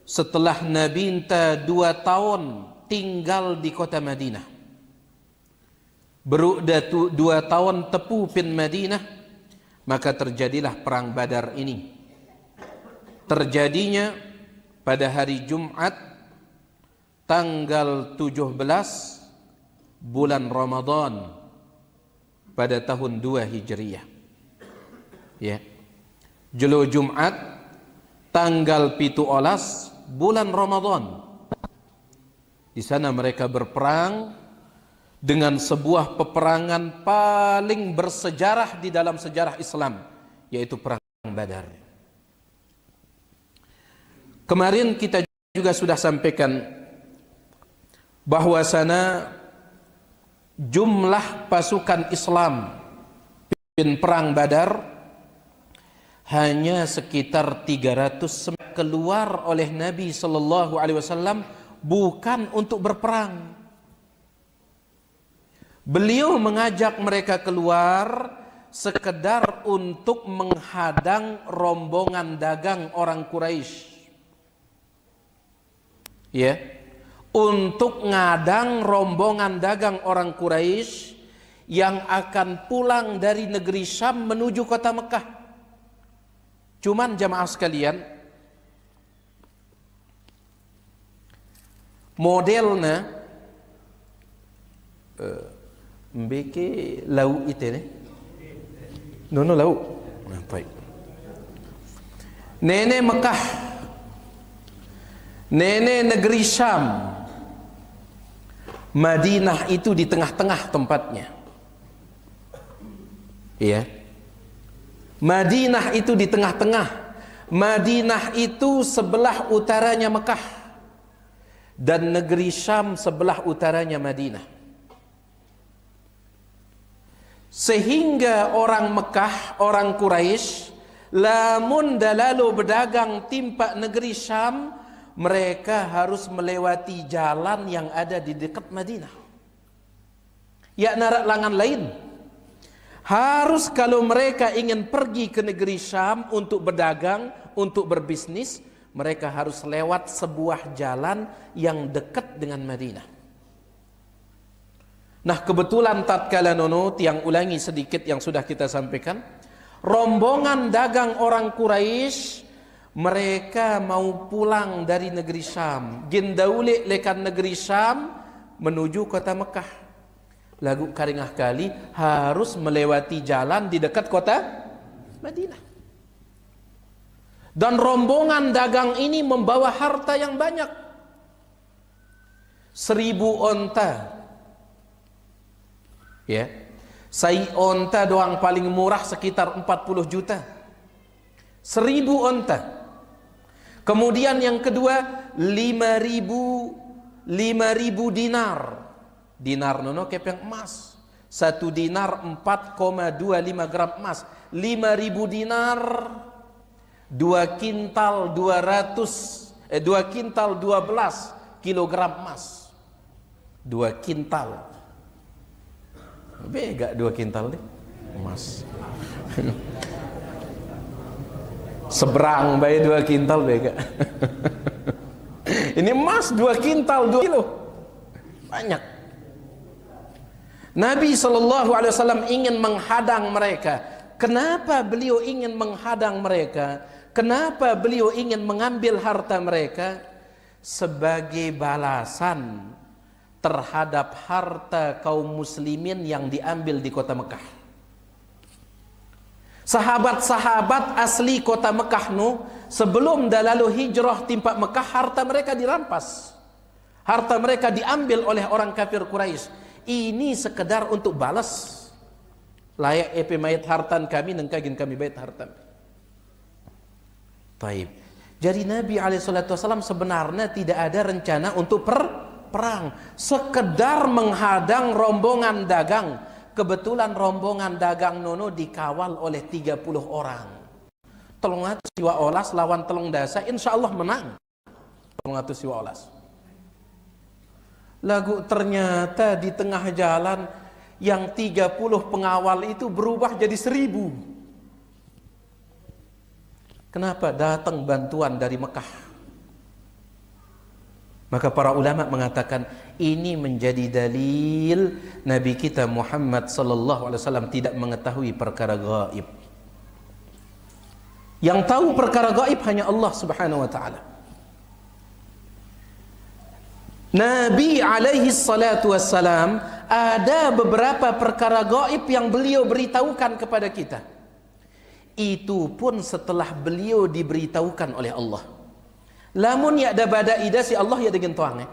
setelah Nabi 2 tahun tinggal di kota Madinah. Berudah 2 tahun tepu pin Madinah, maka terjadilah perang Badar ini. Terjadinya pada hari Jumat tanggal 17 bulan Ramadan pada tahun 2 Hijriyah. Ya. Jelo Jumat tanggal 17 bulan Ramadan. Di sana mereka berperang dengan sebuah peperangan paling bersejarah di dalam sejarah Islam, yaitu perang Badar. Kemarin kita juga sudah sampaikan bahwasana jumlah pasukan Islam di perang Badar hanya sekitar 300 keluar oleh Nabi sallallahu alaihi wasallam bukan untuk berperang. Beliau mengajak mereka keluar sekedar untuk menghadang rombongan dagang orang Quraisy. Ya, untuk ngadang rombongan dagang orang Quraisy yang akan pulang dari negeri Syam menuju kota Mekah. Cuman jamaah sekalian, modelnya mbeke lau itu nih, nono lau, baik. Nenek Mekah, nenek negeri Syam, Madinah itu di tengah-tengah tempatnya. Iya. Madinah itu di tengah-tengah. Madinah itu sebelah utaranya Mekah dan negeri Syam sebelah utaranya Madinah. Sehingga orang Mekah, orang Quraisy, lamun dalalu berdagang timpak negeri Syam, mereka harus melewati jalan yang ada di dekat Madinah. Ya narak langan lain. Harus kalau mereka ingin pergi ke negeri Syam untuk berdagang, untuk berbisnis, mereka harus lewat sebuah jalan yang dekat dengan Madinah. Nah, kebetulan tatkala nono tiang ulangi sedikit yang sudah kita sampaikan, rombongan dagang orang Quraisy mereka mau pulang dari negeri Syam, gendaulik lekan negeri Syam menuju kota Mekah. Lagu karingah kali harus melewati jalan di dekat kota Madinah. Dan rombongan dagang ini membawa harta yang banyak. 1000 onta. Ya. Sai onta doang paling murah sekitar 40 juta. 1000 onta. Kemudian yang kedua 5.000 dinar. Dinar nono kepeng emas. 1 dinar 4,25 gram emas. 5.000 dinar 2 kintal 12 kilogram emas. 2 kintal. Bega 2 kintal deh emas. Seberang bayi 2 kintal bega. Ini emas 2 kintal 2 kilo. Banyak. Nabi SAW ingin menghadang mereka. Kenapa beliau ingin menghadang mereka? Kenapa beliau ingin mengambil harta mereka? Sebagai balasan terhadap harta kaum muslimin yang diambil di kota Mekah. Sahabat-sahabat asli kota Mekah sebelum dalalu hijrah timpak Mekah, harta mereka dirampas. Harta mereka diambil oleh orang kafir Quraisy. Ini sekedar untuk balas. Layak epe mayat hartan kami nengkagin kami bayat hartan. Taib. Jadi Nabi SAW sebenarnya tidak ada rencana untuk perang. Sekedar menghadang rombongan dagang. Kebetulan rombongan dagang nono dikawal oleh 30 orang. 300 siwa olas lawan 3 dasa, insya Allah menang. 300 siwa olas. Lagu ternyata di tengah jalan yang 30 pengawal itu berubah jadi 1000. Kenapa? Datang bantuan dari Mekah. Maka para ulama mengatakan ini menjadi dalil Nabi kita Muhammad sallallahu alaihi wasallam tidak mengetahui perkara gaib. Yang tahu perkara gaib hanya Allah Subhanahu wa taala. Nabi alaihi salatu wassalam ada beberapa perkara gaib yang beliau beritahukan kepada kita. Itu pun setelah beliau diberitahukan oleh Allah. Lamun ya ada bada ida si Allah ya dengan tuangnya.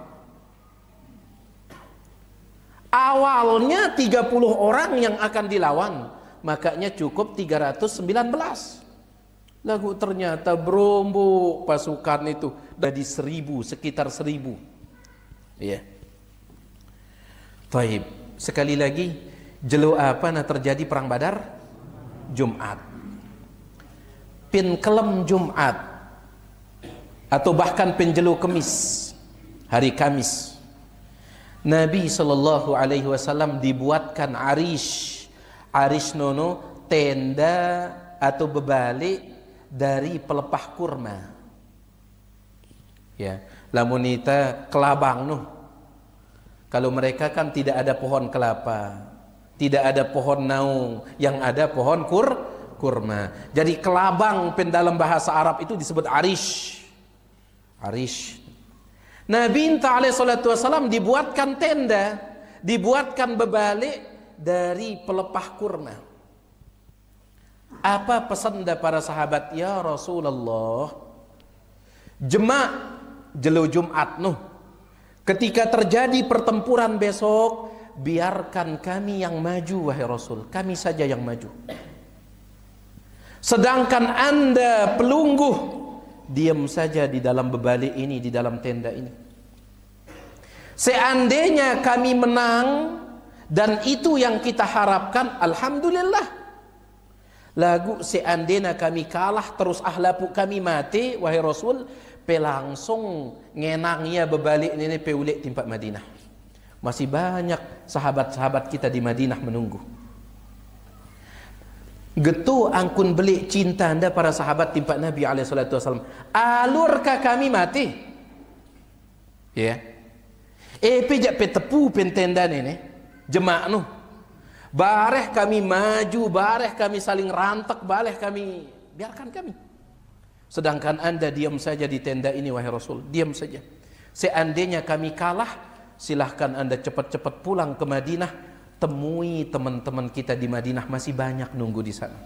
Awalnya 30 orang yang akan dilawan, makanya cukup 319. Lagu ternyata berombok pasukan itu dari 1000, sekitar 1000. Ya. Taib. Sekali lagi, jelo apa na terjadi perang Badar? Jumat. Pin kelem Jumat. Atau bahkan penjelu Kemis, hari Kamis, Nabi sallallahu alaihi wasallam dibuatkan arish nono tenda atau bebalik dari pelepah kurma. Ya, lamunita kelabang noh. Kalau mereka kan tidak ada pohon kelapa, tidak ada pohon naung, yang ada pohon kurma. Jadi kelabang dalam bahasa Arab itu disebut arish. Nabi alaihi salatu wasallam dibuatkan tenda, dibuatkan bebalik dari pelepah kurma. Apa pesan para sahabat? Ya Rasulullah, jema' jelo Jumat nuh, ketika terjadi pertempuran besok, biarkan kami yang maju wahai Rasul, kami saja yang maju. Sedangkan Anda pelungguh diam saja di dalam bebalik ini, di dalam tenda ini. Seandainya kami menang dan itu yang kita harapkan, alhamdulillah. Lagu seandainya kami kalah terus ahlapu kami mati wahai Rasul, langsung ngenangnya bebalik ini peulik tempat Madinah. Masih banyak sahabat-sahabat kita di Madinah menunggu. Getu angkun belik cinta anda para sahabat timpak Nabi SAW. Alurkah kami mati? Ya. Pejak tepu pentenda ini jemaah nu. Bareh kami maju, bareh kami saling rantak, bareh kami biarkan kami. Sedangkan anda diam saja di tenda ini wahai Rasul, diam saja. Seandainya kami kalah, silahkan anda cepat-cepat pulang ke Madinah. Temui teman-teman kita di Madinah, masih banyak nunggu di sana.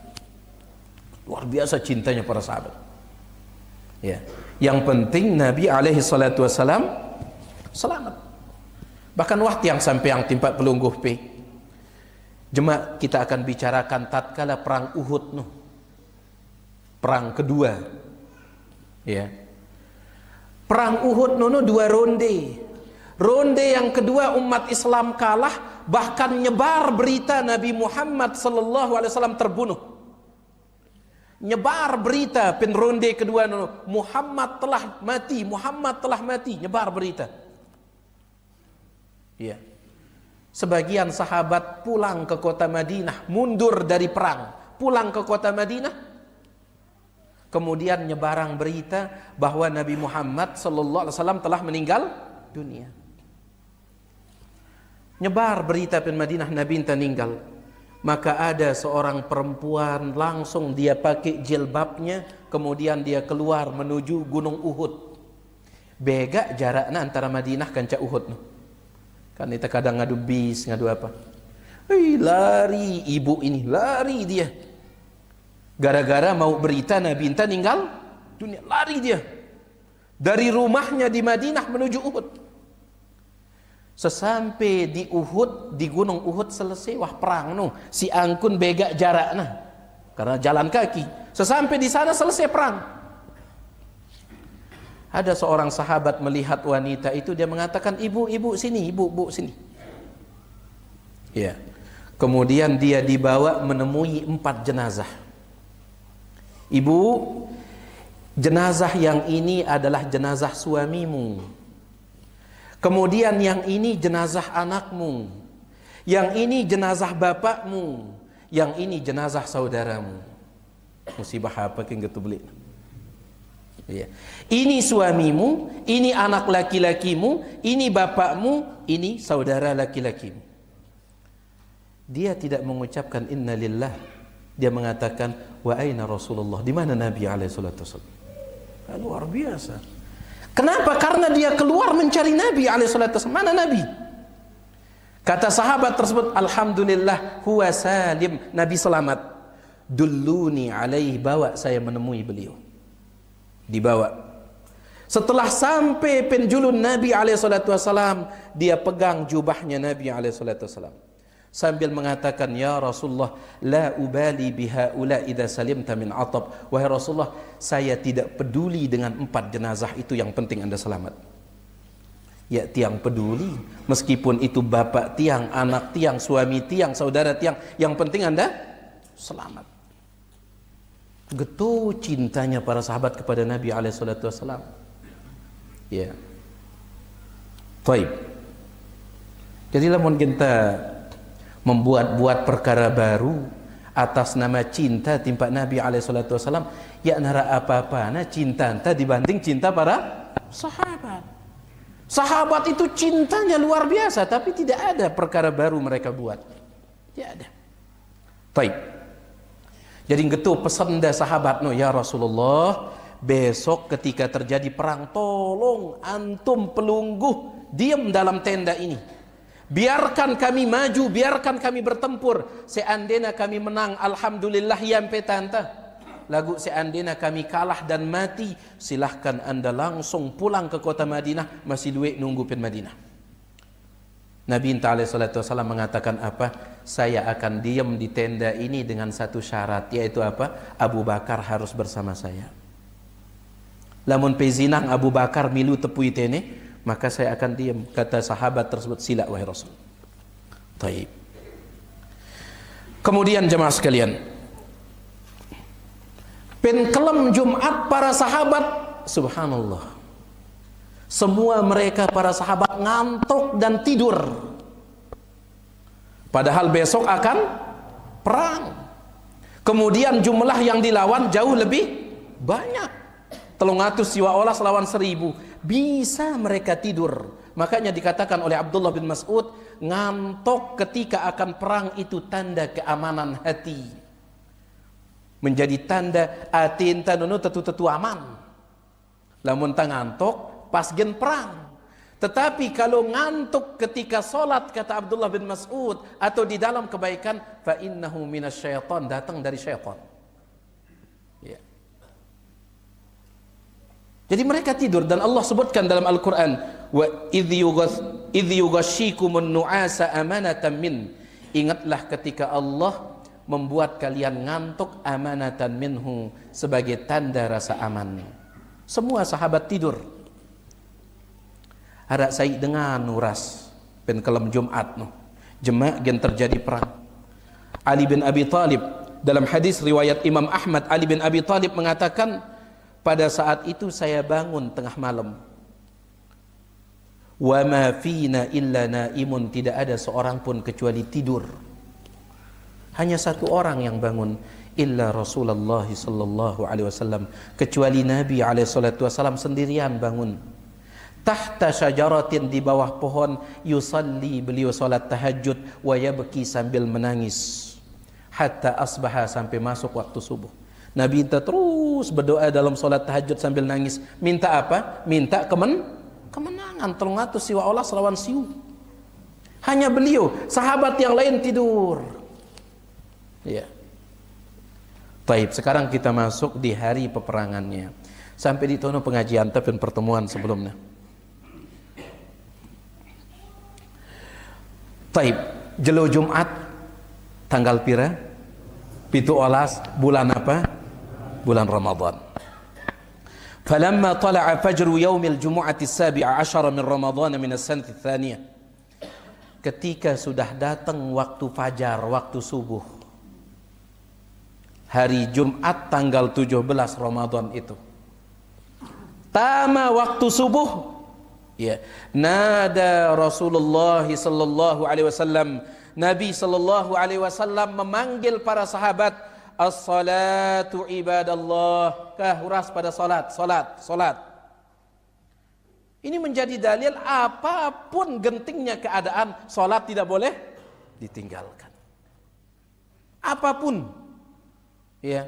Luar biasa cintanya para sahabat. Ya, yang penting Nabi alaihi salatu wasalam selamat. Bahkan waktu yang sampai yang tempat pelungguh pe. Jemaah kita akan bicarakan tatkala perang Uhud nuh. Perang kedua. Ya. Perang Uhud nuh 2 ronde. Ronde yang kedua umat Islam kalah, bahkan nyebar berita Nabi Muhammad sallallahu alaihi wasallam terbunuh. Nyebar berita pen ronde kedua Muhammad telah mati, Muhammad telah mati, nyebar berita. Ya. Sebagian sahabat pulang ke kota Madinah, mundur dari perang, pulang ke kota Madinah. Kemudian nyebarang berita bahwa Nabi Muhammad sallallahu alaihi wasallam telah meninggal dunia. Nyebar berita pen Madinah Nabi meninggal. Maka ada seorang perempuan langsung dia pakai jilbabnya, kemudian dia keluar menuju Gunung Uhud. Bega jaraknya antara Madinah kanca Uhud. Kan kita kadang ngadu bis, ngadu apa. Lari ibu ini, lari dia. Gara-gara mau berita Nabi meninggal dunia, lari dia. Dari rumahnya di Madinah menuju Uhud. Sesampai di Uhud, di Gunung Uhud selesai wah perang no. Si angkun bega jaraknya karena jalan kaki. Sesampai di sana selesai perang. Ada seorang sahabat melihat wanita itu, dia mengatakan, "Ibu, sini, ibu sini." Ya. Kemudian dia dibawa menemui 4 jenazah. "Ibu, jenazah yang ini adalah jenazah suamimu. Kemudian yang ini jenazah anakmu, yang ini jenazah bapakmu, yang ini jenazah saudaramu." Musibah apa yang gitu beli? Ya. Ini suamimu, ini anak laki-lakimu, ini bapakmu, ini saudara laki-lakimu. Dia tidak mengucapkan inna lillah. Dia mengatakan wa aina Rasulullah. Di mana Nabi alaihi salatu wasallam? Luar biasa. Kenapa? Karena dia keluar mencari Nabi alaihi salatu wasallam. Mana Nabi? Kata sahabat tersebut, alhamdulillah huwa salim. Nabi selamat. Dulluni alaihi, bawa saya menemui beliau. Dibawa. Setelah sampai penjulun Nabi alaihi salatu wasallam, dia pegang jubahnya Nabi alaihi salatu wasallam sambil mengatakan, ya Rasulullah, la ubali bihaula idza salimta min atab. Wahai Rasulullah, saya tidak peduli dengan 4 jenazah itu, yang penting Anda selamat. Ya, tiang peduli, meskipun itu bapak tiang, anak tiang, suami tiang, saudara tiang, yang penting Anda selamat. Gitu cintanya para sahabat kepada Nabi alaihi salatu wasallam. Ya. Baik. Jadi lamun kita membuat-buat perkara baru atas nama cinta timpa Nabi alaihi salatu wasallam, ya nara apa-apa na cinta anta dibanding cinta para sahabat. Sahabat itu cintanya luar biasa, tapi tidak ada perkara baru mereka buat. Tidak ada. Baik. Jadi gitu pesan dah sahabat no, ya Rasulullah, besok ketika terjadi perang, tolong antum pelungguh diam dalam tenda ini. Biarkan kami maju, biarkan kami bertempur. Seandainya kami menang, alhamdulillah yampe tanta. Lagu seandainya kami kalah dan mati, silahkan Anda langsung pulang ke kota Madinah, masih duit nunggu pin Madinah. Nabi alaihi salatu wasallam mengatakan apa? Saya akan diam di tenda ini dengan satu syarat, yaitu apa? Abu Bakar harus bersama saya. Lamun pezinang Abu Bakar milu tepui tene, maka saya akan diam. Kata sahabat tersebut, sila wahai Rasul. Taib. Kemudian jemaah sekalian, penkelem Jumat para sahabat, subhanallah, semua mereka para sahabat ngantuk dan tidur. Padahal besok akan perang. Kemudian jumlah yang dilawan jauh lebih banyak. 300 siwa olas lawan 1000. Bisa mereka tidur. Makanya dikatakan oleh Abdullah bin Mas'ud, ngantuk ketika akan perang itu tanda keamanan hati. Menjadi tanda atin tanunu tetu aman. Lamun tang ngantuk pas gen perang. Tetapi kalau ngantuk ketika solat, kata Abdullah bin Mas'ud, atau di dalam kebaikan, fa innahu minasyaitan, datang dari syaitan. Ya. Jadi mereka tidur, dan Allah sebutkan dalam Al-Quran, wa idh yughashshikumun nu'asa amanatan min. Ingatlah ketika Allah membuat kalian ngantuk, amanatan minhu, sebagai tanda rasa aman. Semua sahabat tidur. Harap saya dengan nuras penkelem Jumat no. Jemaah gen terjadi perang. Ali bin Abi Thalib, dalam hadis riwayat Imam Ahmad, Ali bin Abi Thalib mengatakan, pada saat itu saya bangun tengah malam. Wa ma fina illa naimun, tidak ada seorang pun kecuali tidur. Hanya satu orang yang bangun, illa Rasulullah sallallahu alaihi wasallam, kecuali Nabi alaihi salatu wasallam sendirian bangun. Tahta syajaratin, di bawah pohon, yusalli, beliau salat tahajud, wa yabki, sambil menangis, hatta asbaha, sampai masuk waktu subuh. Nabi terus berdoa dalam salat tahajud sambil nangis. Minta apa? Minta kemenangan. 300 siwa Allah lawan siu. Hanya beliau, sahabat yang lain tidur. Ya. Baik, sekarang kita masuk di hari peperangannya. Sampai di tono pengajian tapi pertemuan sebelumnya. Taib, jelo Jumat tanggal pira? 17 bulan apa? Bulan Ramadan. Falamma tala'a fajru yaumil jumu'ati as-sabi'a 'ashara min Ramadan min as-sanati ats-tsaniyah. Ketika sudah datang waktu fajar, waktu subuh, hari Jumat tanggal 17 Ramadan itu, tama waktu subuh, ya, nada Rasulullah sallallahu alaihi wasallam, Nabi sallallahu alaihi wasallam memanggil para sahabat, as-salatu ibadallah. Uras pada salat. Ini menjadi dalil apapun gentingnya keadaan, salat tidak boleh ditinggalkan. Apapun. Ya.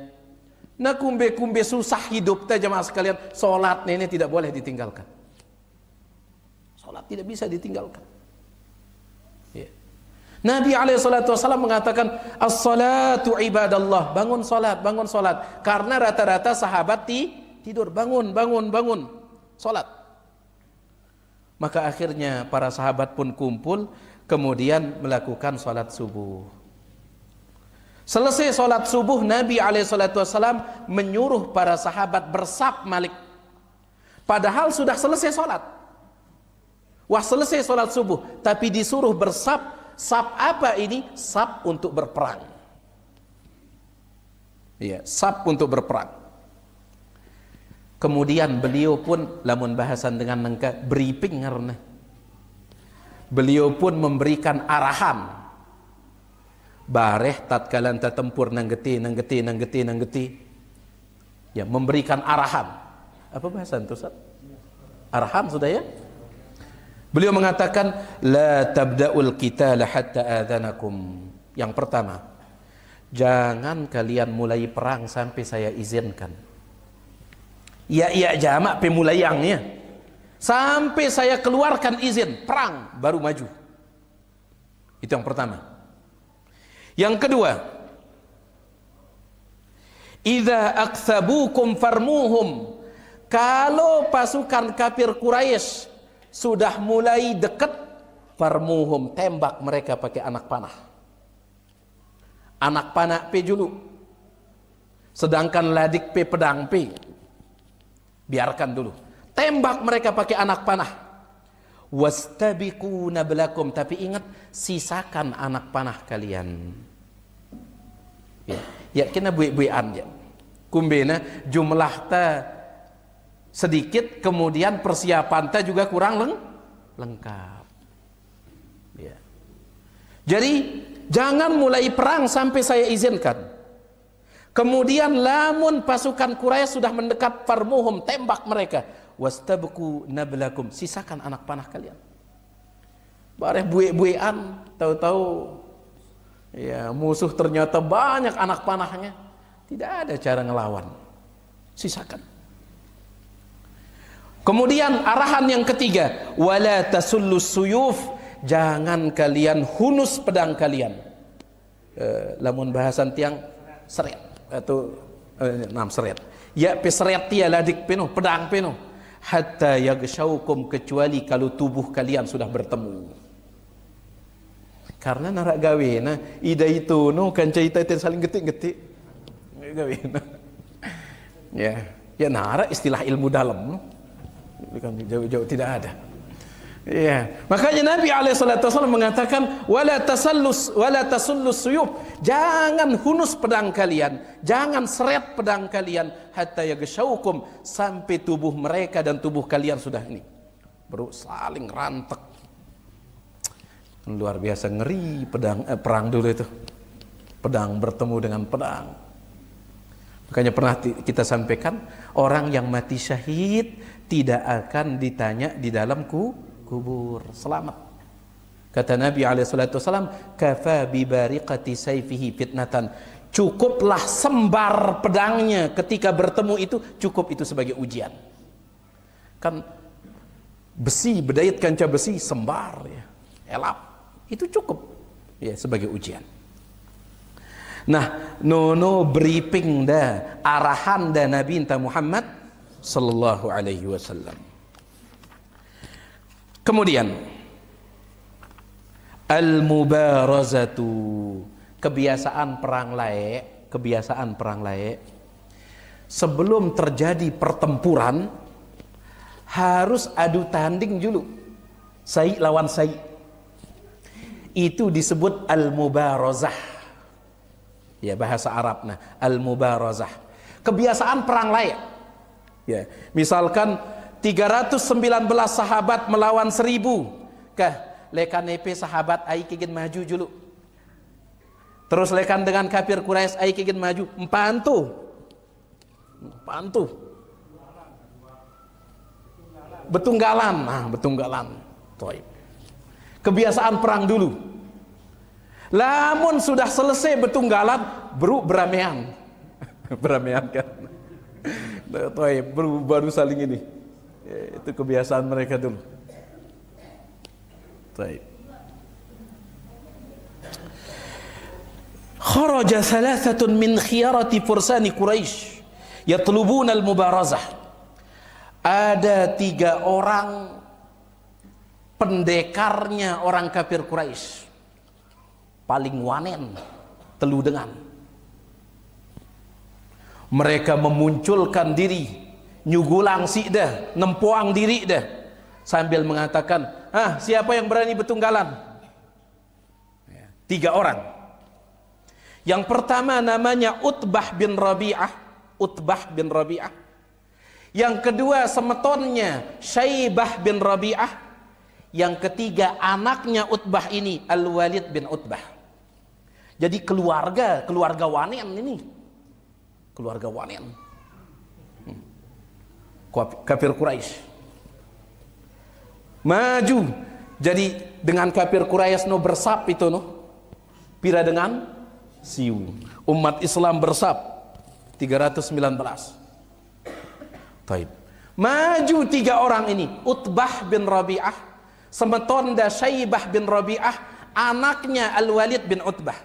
Nah kumbe susah hidup teh jemaah sekalian, salat ini tidak boleh ditinggalkan. Salat tidak bisa ditinggalkan. Ya. Nabi SAW mengatakan as-salatu ibadallah, bangun salat. Karena rata-rata sahabat tidur, bangun salat. Maka akhirnya para sahabat pun kumpul, kemudian melakukan salat subuh. Selesai salat subuh, Nabi SAW menyuruh para sahabat bersaf malik. Padahal sudah selesai salat. Wah, selesai salat subuh, tapi disuruh bersaf. Saf apa ini? Saf untuk berperang. Iya, saf untuk berperang. Kemudian beliau pun lamun bahasan dengan nengka briefing karena beliau pun memberikan arahan. Bareh tatkala anta tempur nanggeti. Ya, memberikan arahan. Apa bahasan itu, Ustaz? Arahan sudah ya? Beliau mengatakan la tabda'ul qitala hatta adzanakum. Yang pertama, jangan kalian mulai perang sampai saya izinkan. Ya jamak pemulayangnya. Sampai saya keluarkan izin perang baru maju. Itu yang pertama. Yang kedua, idza aktsabukum farmuhum. Kalau pasukan kafir Quraisy sudah mulai dekat, farmuhum, tembak mereka pakai anak panah. Anak panah pe julu. Sedangkan ladik pe pedang pe. Biarkan dulu. Tembak mereka pakai anak panah. Wastabiqu nablakum, tapi ingat sisakan anak panah kalian. Ya kena buik-buikan ya. Kumbena jumlah ta sedikit, kemudian persiapan ta juga kurang lengkap. Ya. Jadi jangan mulai perang sampai saya izinkan. Kemudian lamun pasukan Quraisy sudah mendekat, farmuhum, tembak mereka. Wastabqu nablakum, sisakan anak panah kalian. Bareh buik-buikan, tahu-tahu ya musuh ternyata banyak anak panahnya. Tidak ada cara ngelawan. Sisakan. Kemudian arahan yang ketiga, wala tasullus suyuf, jangan kalian hunus pedang kalian. Lamun bahasan tiang seret atau seret. Ya peseret dia ladik penuh, pedang penuh. Hatta yaghshaukum, kecuali kalau tubuh kalian sudah bertemu. Karena narak gawe nah ida itu no kan cerita saling getik-getik. Gawe nah. Ya narak istilah ilmu dalam no. Bukan jauh-jauh tidak ada. Ya, makanya Nabi SAW mengatakan wala tasullus suyuf, jangan hunus pedang kalian, jangan seret pedang kalian hatta yaghshaukum, sampai tubuh mereka dan tubuh kalian sudah ini baru saling rantek. Luar biasa ngeri perang dulu itu. Pedang bertemu dengan pedang. Makanya pernah kita sampaikan, orang yang mati syahid tidak akan ditanya di dalam kubur, selamat. Kata Nabi SAW, kafa bibariqati sayfihi fitnatan, cukuplah sembar pedangnya ketika bertemu itu, cukup itu sebagai ujian. Kan besi, bedayat kanca besi, sembar ya, elap, itu cukup ya sebagai ujian. Nah, nono briefing dah, arahan dah Nabi Muhammad sallallahu alaihi wasallam. Kemudian al-mubarazatu, kebiasaan perang lae. Sebelum terjadi pertempuran harus adu tanding dulu. Sai lawan sai. Itu disebut al-mubarazah. Ya bahasa Arab nah, al-mubarazah. Kebiasaan perang layak. Ya, misalkan 319 sahabat melawan 1000. Kah lekanepe sahabat ai kegin maju dulu. Terus lekan dengan kafir Quraisy ai kegin maju empantu betunggalan. Nah, betunggalan. Toib. Kebiasaan perang dulu. Lamun sudah selesai betunggalan, beramean. Beramean kan. Toib, baru saling ini. Ya, itu kebiasaan mereka dulu. Toib. Kharaja thalathatun min khiyarati fursani Quraisy yatlubuna al-mubarazah. Ada 3 orang pendekarnya orang kafir Quraisy, paling wanen telu dengan. Mereka memunculkan diri, nyugulang si dah, nempuang diri dah, sambil mengatakan, siapa yang berani betunggalan? 3 orang. Yang pertama namanya Utbah bin Rabi'ah. Yang kedua semetonnya Syaibah bin Rabi'ah. Yang ketiga anaknya Utbah ini Al-Walid bin Utbah. Jadi keluarga wanen ini. Keluarga wanen. Kafir Quraisy. Maju. Jadi dengan kafir Quraisy bersap itu pira dengan siu. Umat Islam bersap 319. Taib. Maju 3 orang ini, Utbah bin Rabi'ah, semetonda Syaibah bin Rabi'ah, anaknya Al-Walid bin Utbah.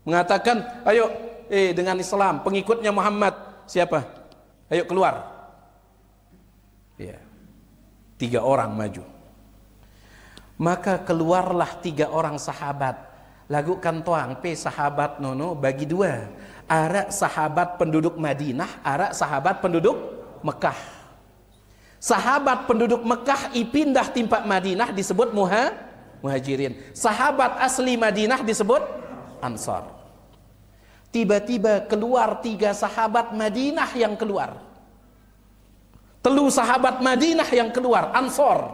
Mengatakan, ayo dengan Islam, pengikutnya Muhammad, siapa? Ayo keluar. Ya. 3 orang maju. Maka keluarlah 3 orang sahabat. Lagu kantoang sahabat bagi 2. Ara sahabat penduduk Madinah, ara sahabat penduduk Mekah. Sahabat penduduk Mekah pindah timpak Madinah disebut muhajirin. Sahabat asli Madinah disebut Ansar. Tiba-tiba keluar 3 sahabat Madinah yang keluar. Telu sahabat Madinah yang keluar, Ansar.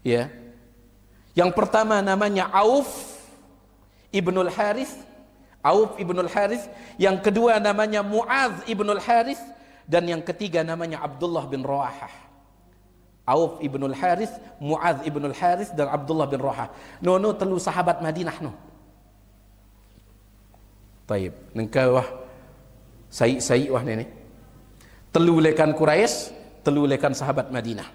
Ya. Yang pertama namanya Auf ibnul Harith. Yang kedua namanya Mu'adz ibnul Harith. Dan yang ketiga namanya Abdullah bin Rawahah. Auf ibnul Harith, Mu'adz ibnul Harith, dan Abdullah bin Rawahah. Telu sahabat Madinah Taib. Nengkau wah sayi wah nenek. Telu lekan Quraisy, telu lekan sahabat Madinah.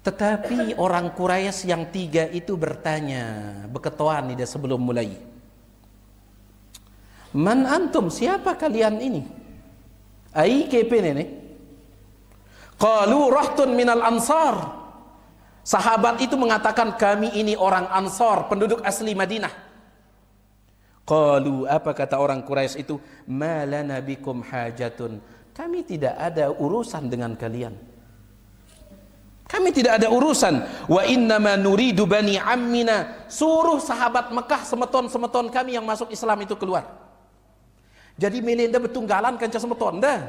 Tetapi orang Quraisy yang 3 itu bertanya, berketuan dia sebelum mulai. Man antum, siapa kalian ini? Ai kepen ini. Qalu rahtun minal ansar. Sahabat itu mengatakan, kami ini orang Ansar, penduduk asli Madinah. Qalu, apa kata orang Quraisy itu? Ma lana bikum hajatun. Kami tidak ada urusan dengan kalian. Kami tidak ada urusan. Wa innama nuridu bani ammina. Suruh sahabat Mekah semeton kami yang masuk Islam itu keluar. Jadi melinda betunggalan kanca semeton dah.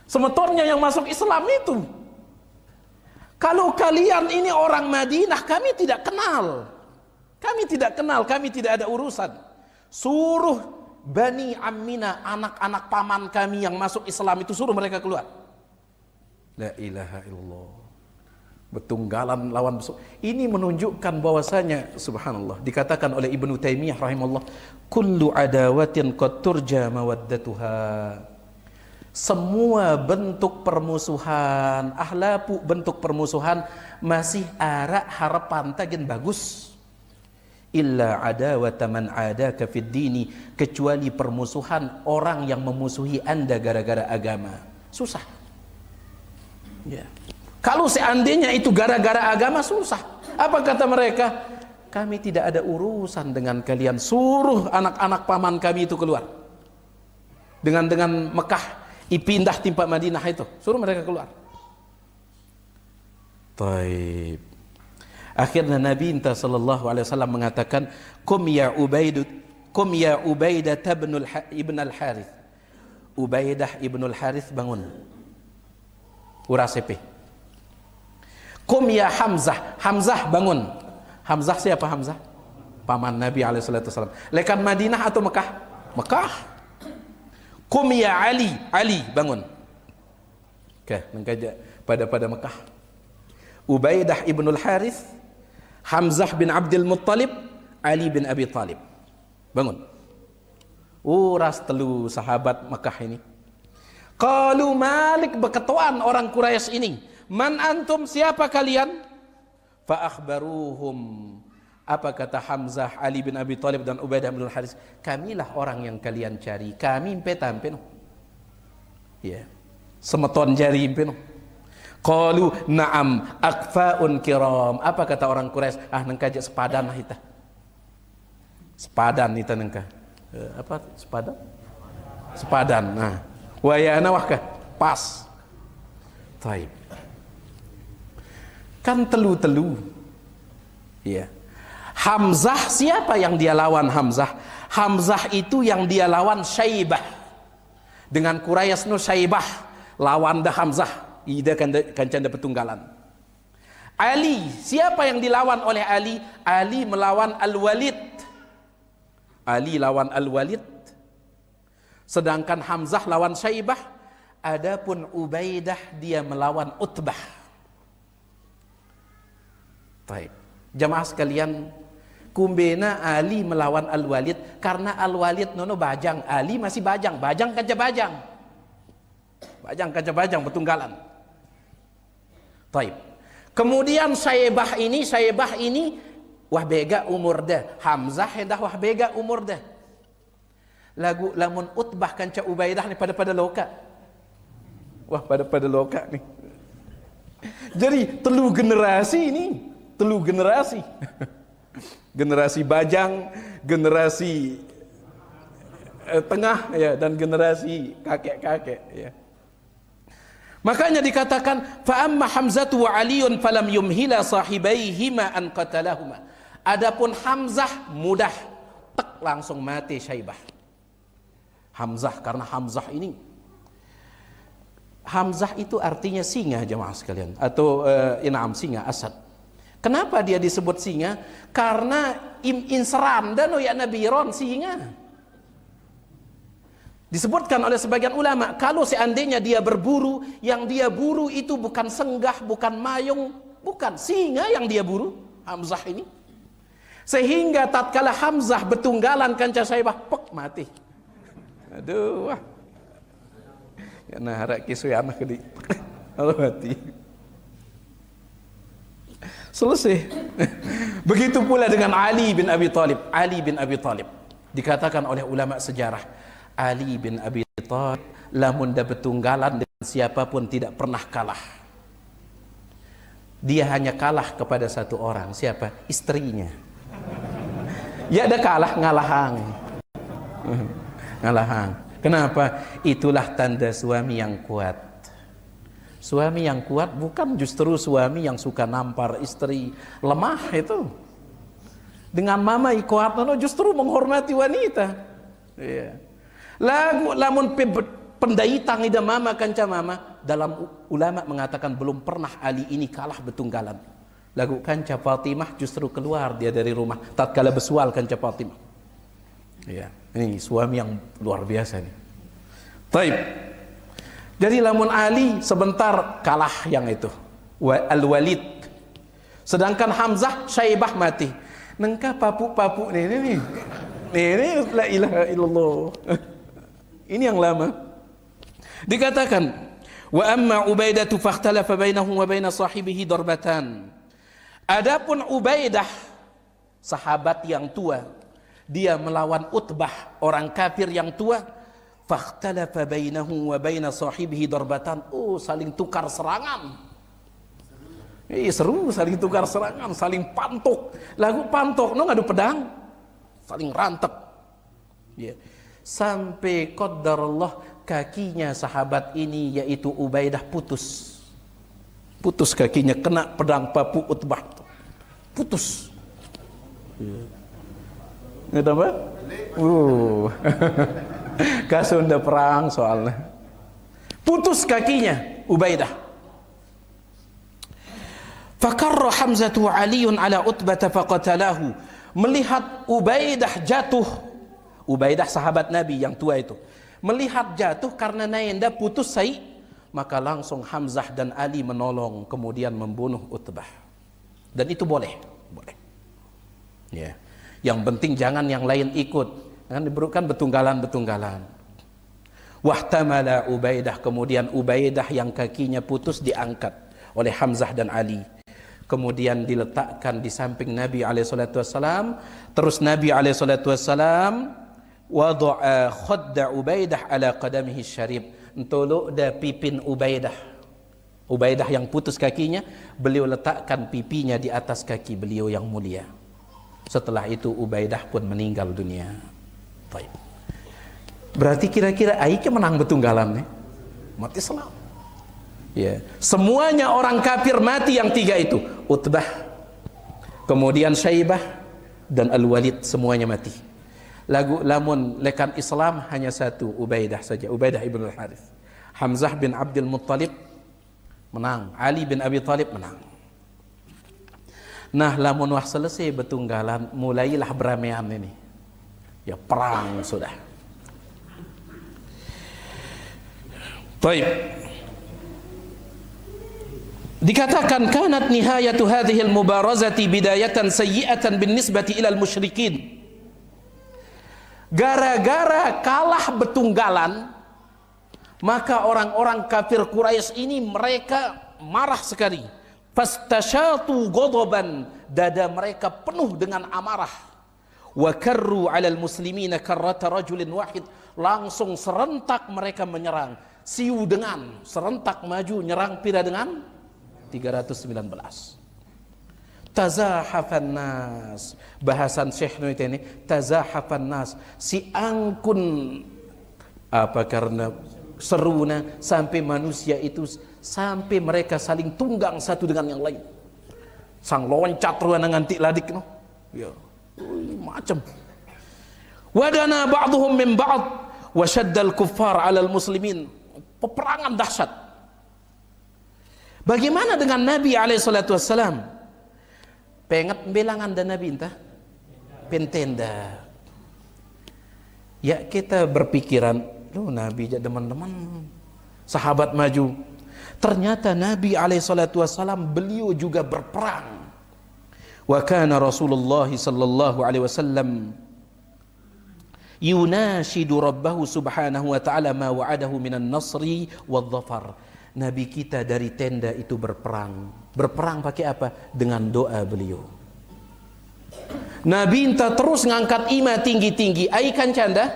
Semetonnya yang masuk Islam itu. Kalau kalian ini orang Madinah, kami tidak kenal. Kami tidak ada urusan. Suruh Bani Ammina, anak-anak paman kami yang masuk Islam itu, suruh mereka keluar. La ilaha illallah. Betunggalan lawan besok. Ini menunjukkan bahwasanya subhanallah, dikatakan oleh Ibnu Taimiyah rahimahullah, kullu adawatin qad turja mawaddatuha. Semua bentuk permusuhan, ahlapu bentuk permusuhan masih ara harapan tagin bagus. Illa adawata man adaka fid dini, kecuali permusuhan orang yang memusuhi Anda gara-gara agama. Susah. Ya. Kalau seandainya itu gara-gara agama, susah. Apa kata mereka? Kami tidak ada urusan dengan kalian. Suruh anak-anak paman kami itu keluar. Dengan Mekah, pindah timpak Madinah itu. Suruh mereka keluar. Taib. Akhirnya Nabi sallallahu alaihi wasallam mengatakan, "Kum ya Ubaidah ibn al-Harith." Ubaidah ibn al-Harith bangun. Urasepe. Kum ya Hamzah. Hamzah bangun. Hamzah siapa Hamzah? Paman Nabi alaihissalam. Lekan Madinah atau Mekah? Mekah. Kum ya Ali. Ali bangun. Oke, nengkaja pada Mekah. Ubaidah ibnul Harith, Hamzah bin Abdul Muttalib, Ali bin Abi Talib. Bangun. Ras telu sahabat Mekah ini. Qalu Malik berketuan orang Quraisy ini. Man antum, siapa kalian? Fa akhbaruhum. Apa kata Hamzah, Ali bin Abi Talib dan Ubaidah bin Harith? Kamilah orang yang kalian cari. Kami impe-tampe. Ya. Semeton jari impe. Qalu na'am akfaun kiram. Apa kata orang Quraisy? Nengkajak sepadan lah kita. Sepadan kita nengka. Apa sepadan? Sepadan. Nah, wayana wahkah? Pas. Taib. Kan telu-telu. Iya. Hamzah siapa yang dia lawan Hamzah? Hamzah itu yang dia lawan Syaibah. Dengan Quraisy nu Syaibah lawan dah Hamzah. Ida kan canda petunggalan. Ali, siapa yang dilawan oleh Ali? Ali melawan Al-Walid. Ali lawan Al-Walid. Sedangkan Hamzah lawan Syaibah. Adapun Ubaidah dia melawan Utbah. Baik. Jamaah sekalian, kumbena Ali melawan Al-Walid karena Al-Walid nono bajang, Ali masih bajang, bajang kaca bajang. Bajang kaca bajang betunggalan. Baik. Kemudian Syaibah ini wah bega umur dah. Hamzah hendak wah bega umur dah. Lagu lamun Utbah kanca Ubaidah ni pada loka. Wah pada loka nih. Jadi telu generasi ini, telu generasi. Generasi bajang, generasi tengah ya, dan generasi kakek-kakek ya. Makanya dikatakan fa amma Hamzatu wa Aliun falam yumhila sahibaihima an qatalahuma. Adapun Hamzah mudah tek langsung mati Syaibah. Hamzah karena Hamzah itu artinya singa jemaah sekalian, atau inam singa asad. Kenapa dia disebut singa? Karena inseran dan ya nabiron singa. Disebutkan oleh sebagian ulama, kalau seandainya dia berburu, yang dia buru itu bukan senggah, bukan mayung, bukan singa yang dia buru, Hamzah ini. Sehingga tatkala Hamzah betunggalan kanca Syaibah, pek mati. Aduh, wah. Karena harap kisui anak kedi. Halo mati. Selesai. Begitu pula dengan Ali bin Abi Talib. Ali bin Abi Talib. Dikatakan oleh ulama sejarah, Ali bin Abi Thalib lamun da betunggalan dengan siapapun tidak pernah kalah. Dia hanya kalah kepada satu orang, siapa? Istrinya. Ya ada kalah ngalahang. Ngalahang. Kenapa? Itulah tanda suami yang kuat. Suami yang kuat bukan justru suami yang suka nampar istri, lemah itu. Dengan mama kuat justru menghormati wanita. Iya. Lamun pendaitang ida mama kanca mama, dalam ulama mengatakan belum pernah Ali ini kalah betunggalan. Lagu kanca Fatimah justru keluar dia dari rumah tatkala besual kanca Fatimah. Ya, ini suami yang luar biasa nih. Taib. Jadi lamun Ali sebentar kalah yang itu. Al-Walid. Sedangkan Hamzah Syaibah mati. Nengka papu-papu nih. Ini la ilaha illallah. Ini yang lama. Dikatakan wa amma Ubaidah fakhtalafa bainahum wa bain sahibihi darbatan. Adapun Ubaidah sahabat yang tua, dia melawan Utbah orang kafir yang tua, fakhtalafa bainahum wa bain sahibihi darbatan. Oh, saling tukar serangan. Seru saling tukar serangan, saling pantok. Lagu pantok no ngadu pedang, saling rantek. Ya. Sampai qadarullah kakinya sahabat ini yaitu Ubaidah putus kakinya kena pedang papu Utbah, putus. Nggak tahu apa? Kasunda perang soalnya, putus kakinya Ubaidah. Fakarra Hamzatu Aliun ala Utbah faqatalahu. Melihat Ubaidah jatuh, Ubaidah sahabat Nabi yang tua itu, melihat jatuh karena Naenda putus sai, maka langsung Hamzah dan Ali menolong, kemudian membunuh Utbah. Dan itu boleh. Ya. Yang penting jangan yang lain ikut. Jangan diberikan betunggalan. Wahtamala Ubaidah, kemudian Ubaidah yang kakinya putus diangkat oleh Hamzah dan Ali. Kemudian diletakkan di samping Nabi SAW. Terus Nabi SAW wada'a khadda Ubaidah ala qadamihi syarib. Entolok dah pipin Ubaidah. Ubaidah yang putus kakinya, beliau letakkan pipinya di atas kaki beliau yang mulia. Setelah itu Ubaidah pun meninggal dunia. Baik. Berarti kira-kira Aika menang betunggalan nih. Mati selalu. Ya, semuanya orang kafir mati yang tiga itu. Utbah, kemudian Syaibah dan Al-Walid, semuanya mati. Lamun lekan Islam hanya satu, Ubaidah saja, Ubaidah ibn al-Harith. Hamzah bin Abdul Muttalib menang, Ali bin Abi Thalib menang. Nah, lamun wah selesai betunggalan, mulailah beramean ini. Ya, perang sudah. Baik. Dikatakan kanat nihayatu hadhil mubarazati bidayatan sayyi'atan binisbati ilal musyrikin. Gara-gara kalah betunggalan, maka orang-orang kafir Quraisy ini mereka marah sekali. Fastasyatu ghadaban, dada mereka penuh dengan amarah. Wa karru 'alal muslimina karrata rajulin wahid, langsung serentak mereka menyerang. Siu dengan serentak maju nyerang pira dengan 319. Tazahafan nas, bahasan Syekh Nuit ini, tazahafan nas, si angkun apa karena seruna sampai manusia itu sampai mereka saling tunggang satu dengan yang lain. Sang loncat ruana nganti ladik no. Ya, macam. Wadana ba'dhum min ba'd wa shaddal kuffar 'alal muslimin. Peperangan dahsyat. Bagaimana dengan Nabi SAW? Penget bilangan dan Nabi entah pentenda. Ya kita berpikiran, loh Nabi jadi teman-teman sahabat maju. Ternyata Nabi SAW beliau juga berperang. Wa kana Rasulullah sallallahu alaihi wasallam yunashidu rabbahu subhanahu wa ta'ala ma wa'adahu minan nasri wal dhafar. Nabi kita dari tenda itu berperang. Berperang pakai apa? Dengan doa beliau. Nabi entah terus ngangkat ima tinggi-tinggi. Aikan canda?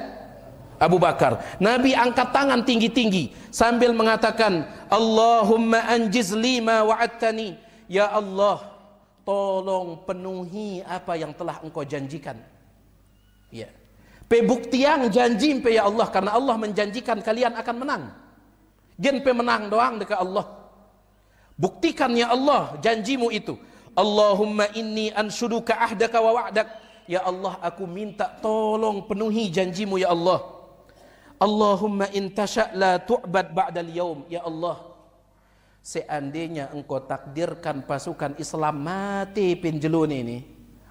Abu Bakar. Nabi angkat tangan tinggi-tinggi sambil mengatakan, Allahumma anjiz lima wa'adtani. Ya Allah, tolong penuhi apa yang telah engkau janjikan. Ya. Pebuktiang janji ya Allah, karena Allah menjanjikan kalian akan menang. Gen pemenang doang dekat Allah. Buktikan ya Allah janjimu itu. Allahumma inni anshuduka ahdaka wa wa'dak. Ya Allah, aku minta tolong penuhi janjimu ya Allah. Allahumma in tasha' la tu'bad ba'dal yaum. Ya Allah, seandainya engkau takdirkan pasukan Islam mati penjelun ini,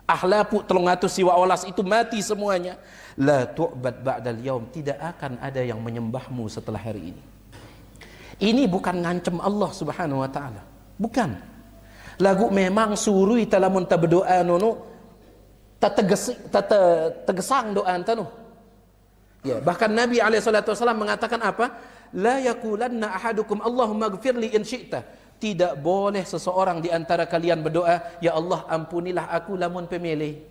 ahlapu 300 siwa olas itu mati semuanya, la tu'bad ba'dal yaum, tidak akan ada yang menyembahmu setelah hari ini. Ini bukan ngancam Allah subhanahu wa ta'ala, bukan. Lagu memang suruh ita lamun ta berdoa nono tegesang doa anta no. Ya, bahkan Nabi SAW mengatakan apa? La yakulanna ahadukum Allahumma gfirli in syi'ta. Tidak boleh seseorang di antara kalian berdoa, ya Allah ampunilah aku lamun pemilih.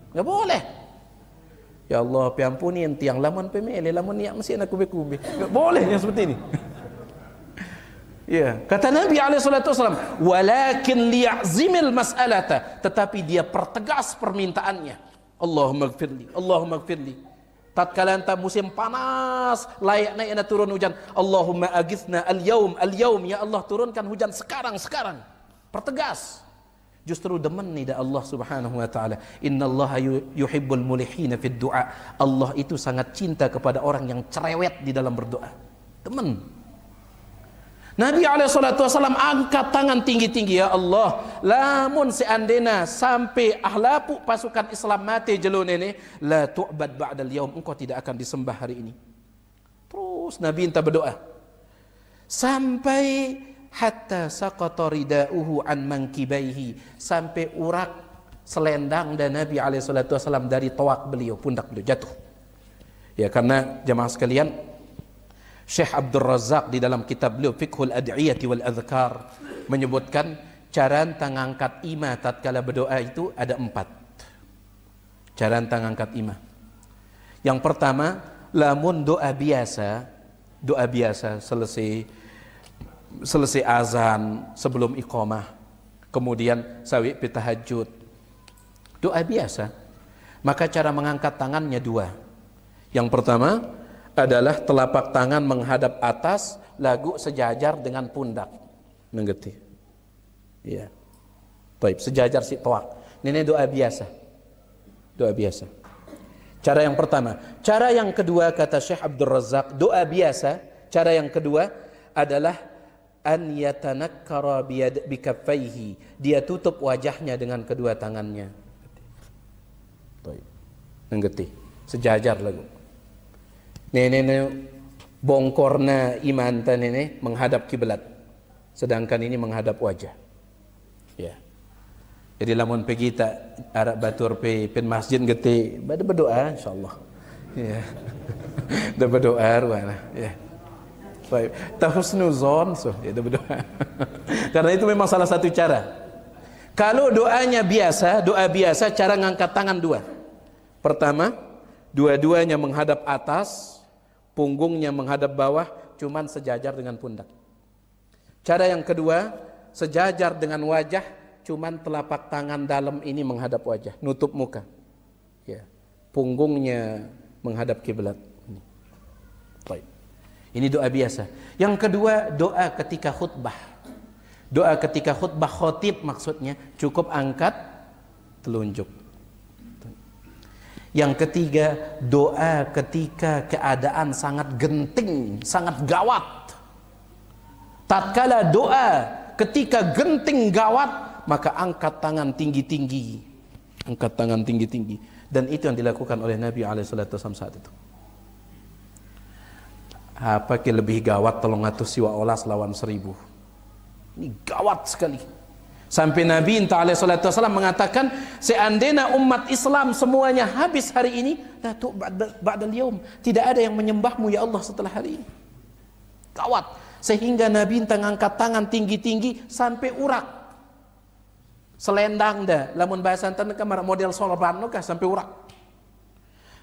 Enggak boleh. Ya Allah piampuni enti yang lamun pemilih, lamun niat mesti nak kubik-kubik. Enggak boleh yang seperti ini. Ya, kata Nabi SAW, walakin liya'zimil mas'alata, tetapi dia pertegas permintaannya. Allahumma gfirli, Allahumma gfirli. Tatkala anta musim panas, layaknya ina turun hujan, Allahumma agithna al-yaum, ya Allah turunkan hujan sekarang. Pertegas. Justru demen nih Allah subhanahu wa ta'ala. Innallaha yuhibbul mulihina fid du'a. Allah itu sangat cinta kepada orang yang cerewet di dalam berdoa. Demen. Nabi SAW angkat tangan tinggi-tinggi, ya Allah, lamun seandainya sampai ahlapu pasukan Islam mati jelun ini, la tu'bad ba'dal yaum, engkau tidak akan disembah hari ini. Terus Nabi entah berdoa sampai hatta saqata ridauhu an mankibaihi, sampai urak selendang dan Nabi SAW dari toak beliau, pundak beliau jatuh. Ya, karena jemaah sekalian, Syekh Abdul Razak di dalam kitab beliau Fiqhul Ad'iyati wal Adhkar menyebutkan cara ngangkat ima tatkala berdoa itu ada 4. Cara ngangkat ima. Yang pertama, lamun doa biasa selesai azan, sebelum iqamah, kemudian sawi tahajud, doa biasa, maka cara mengangkat tangannya 2. Yang pertama adalah telapak tangan menghadap atas, lagu sejajar dengan pundak. Mengerti? Iya. Baik, sejajar si toak. Ini doa biasa. Doa biasa. Cara yang pertama. Cara yang kedua kata Syekh Abdul Razak, doa biasa. Cara yang kedua adalah an yatanakkara bikaffaihi. Dia tutup wajahnya dengan kedua tangannya. Baik. Mengerti? Sejajar lagu. Nenek bongkorna iman tan ini menghadap kiblat, sedangkan ini menghadap wajah. Ya. Jadi lamun pergi tak Arab batur pen masjid gete, bada berdoa insyaallah. Ya. Dah berdoa ruana. Ya. Baik. Tahusnuzon so, ya dah berdoa. Karena itu memang salah satu cara. Kalau doanya biasa, doa biasa cara ngangkat tangan 2. Pertama, dua-duanya menghadap atas, punggungnya menghadap bawah, cuman sejajar dengan pundak. Cara yang kedua, sejajar dengan wajah, cuman telapak tangan dalam ini menghadap wajah, nutup muka. Ya. Punggungnya menghadap kiblat. Baik. Ini doa biasa. Yang kedua, doa ketika khutbah. Doa ketika khutbah khotib maksudnya cukup angkat telunjuk. Yang ketiga, doa ketika keadaan sangat genting, sangat gawat. Tatkala doa ketika genting gawat, maka angkat tangan tinggi-tinggi. Angkat tangan tinggi-tinggi. Dan itu yang dilakukan oleh Nabi SAW saat itu. Apa ke lebih gawat tolong atus siwa olas lawan 1000. Ini gawat sekali. Sampai Nabi SAW mengatakan, seandainya umat Islam semuanya habis hari ini, la ba'dal yaum, tidak ada yang menyembahmu ya Allah setelah hari ini. Gawat. Sehingga Nabi ngangkat tangan tinggi-tinggi sampai urak. Selendang dah, lamun bahasa antan kamar model sorban kah sampai urak.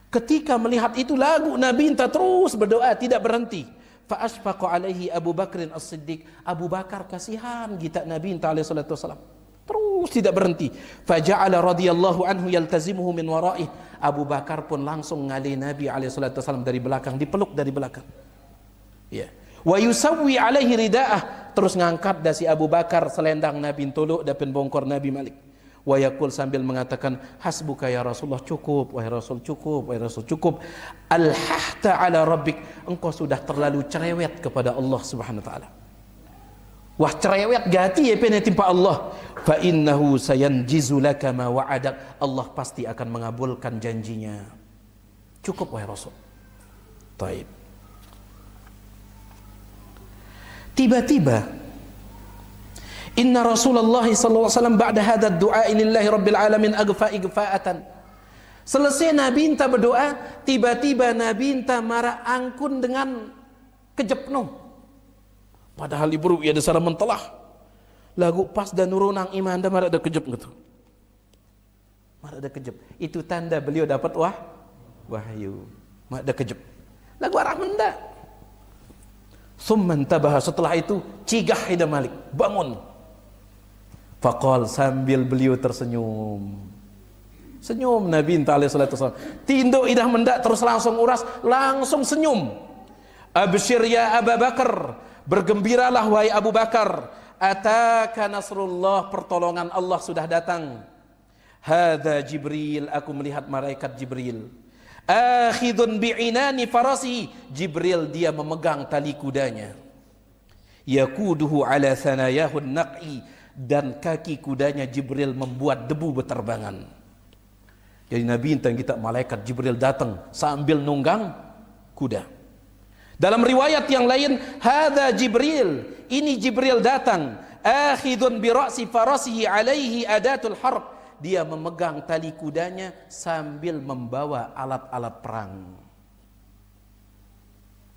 Ketika melihat itu lagu, Nabi terus berdoa tidak berhenti. Fa asfaqa alaihi Abu Bakrin As-Siddiq. Abu Bakar kasihan kita Nabi SAW. Terus tidak berhenti. Fa ja'ala radhiyallahu anhu yaltazimuhu min wara'ih. Abu Bakar pun langsung ngali Nabi SAW dari belakang, dipeluk dari belakang. Ya. Wa yusawwi alaihi rida'ah. Terus ngangkat dari Abu Bakar selendang Nabi tuluk dan bongkor Nabi Malik. Wa yaqul sambil mengatakan, hasbuka ya Rasulullah, cukup wahai Rasul, cukup wahai Rasul, cukup. Alhahta ala rabbik, engkau sudah terlalu cerewet kepada Allah Subhanahu wa taala. Wah cerewet gati ya pene timpa Allah. Fa innahu sayanjizu laka ma wa'adak, Allah pasti akan mengabulkan janjinya. Cukup wahai Rasul. Taib. Tiba-tiba Inna Rasulullah SAW ba'da hadha du'a lillahi rabbil alamin agfa igfa'atan. Selesai Nabi inta berdoa, tiba-tiba Nabi inta marah angkun dengan kejepno. Padahal ibu ya dasar mentelah. Lagu pas dan nurunang iman dah marah ada kejep gitu. Marah ada kejep. Itu tanda beliau dapat wahyu. Marah ada kejep. Lagu arah menda. Summan tabaha, setelah itu cigah ida Malik, bangun. Faqal, sambil beliau tersenyum. Senyum Nabi SAW. Tinduk idah mendak terus langsung uras, langsung senyum. Absyir ya Abu Bakar, bergembiralah wahai Abu Bakar. Ataka nasrullah, pertolongan Allah sudah datang. Hadza Jibril, aku melihat malaikat Jibril. Akhidun bi'inani farasi, Jibril dia memegang tali kudanya. yakuduhu ala thanayahun naqi, dan kaki kudanya Jibril membuat debu berterbangan. Jadi Nabi intang kita malaikat Jibril datang sambil nunggang kuda. Dalam riwayat yang lain, hadza Jibril, ini Jibril datang, akhidun bi ra'si farasihi alaihi adatul harb, dia memegang tali kudanya sambil membawa alat-alat perang.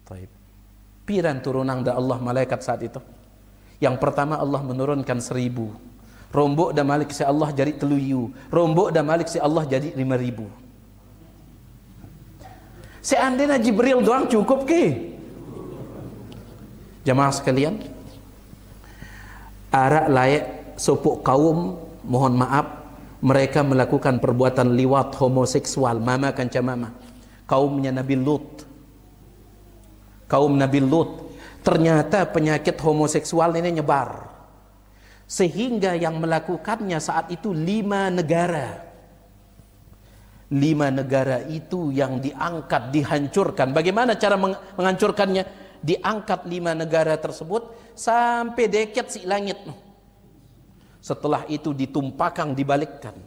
Baik. Piran turunang da Allah malaikat saat itu. Yang pertama Allah menurunkan 1000. Rombok dan malik si Allah jadi teluyu. Rombok dan malik si Allah jadi 5000. Seandainya Jibril doang cukup ke? Jamaah sekalian, arak layak sopok kaum, mohon maaf, mereka melakukan perbuatan liwat homoseksual, mama kanca mama. Kaumnya Nabi Lut. Kaum Nabi Lut. Ternyata penyakit homoseksual ini nyebar, sehingga yang melakukannya saat itu 5 negara. 5 negara itu yang diangkat, dihancurkan. Bagaimana cara menghancurkannya? Diangkat 5 negara tersebut sampai deket si langit. Setelah itu ditumpahkan, dibalikkan.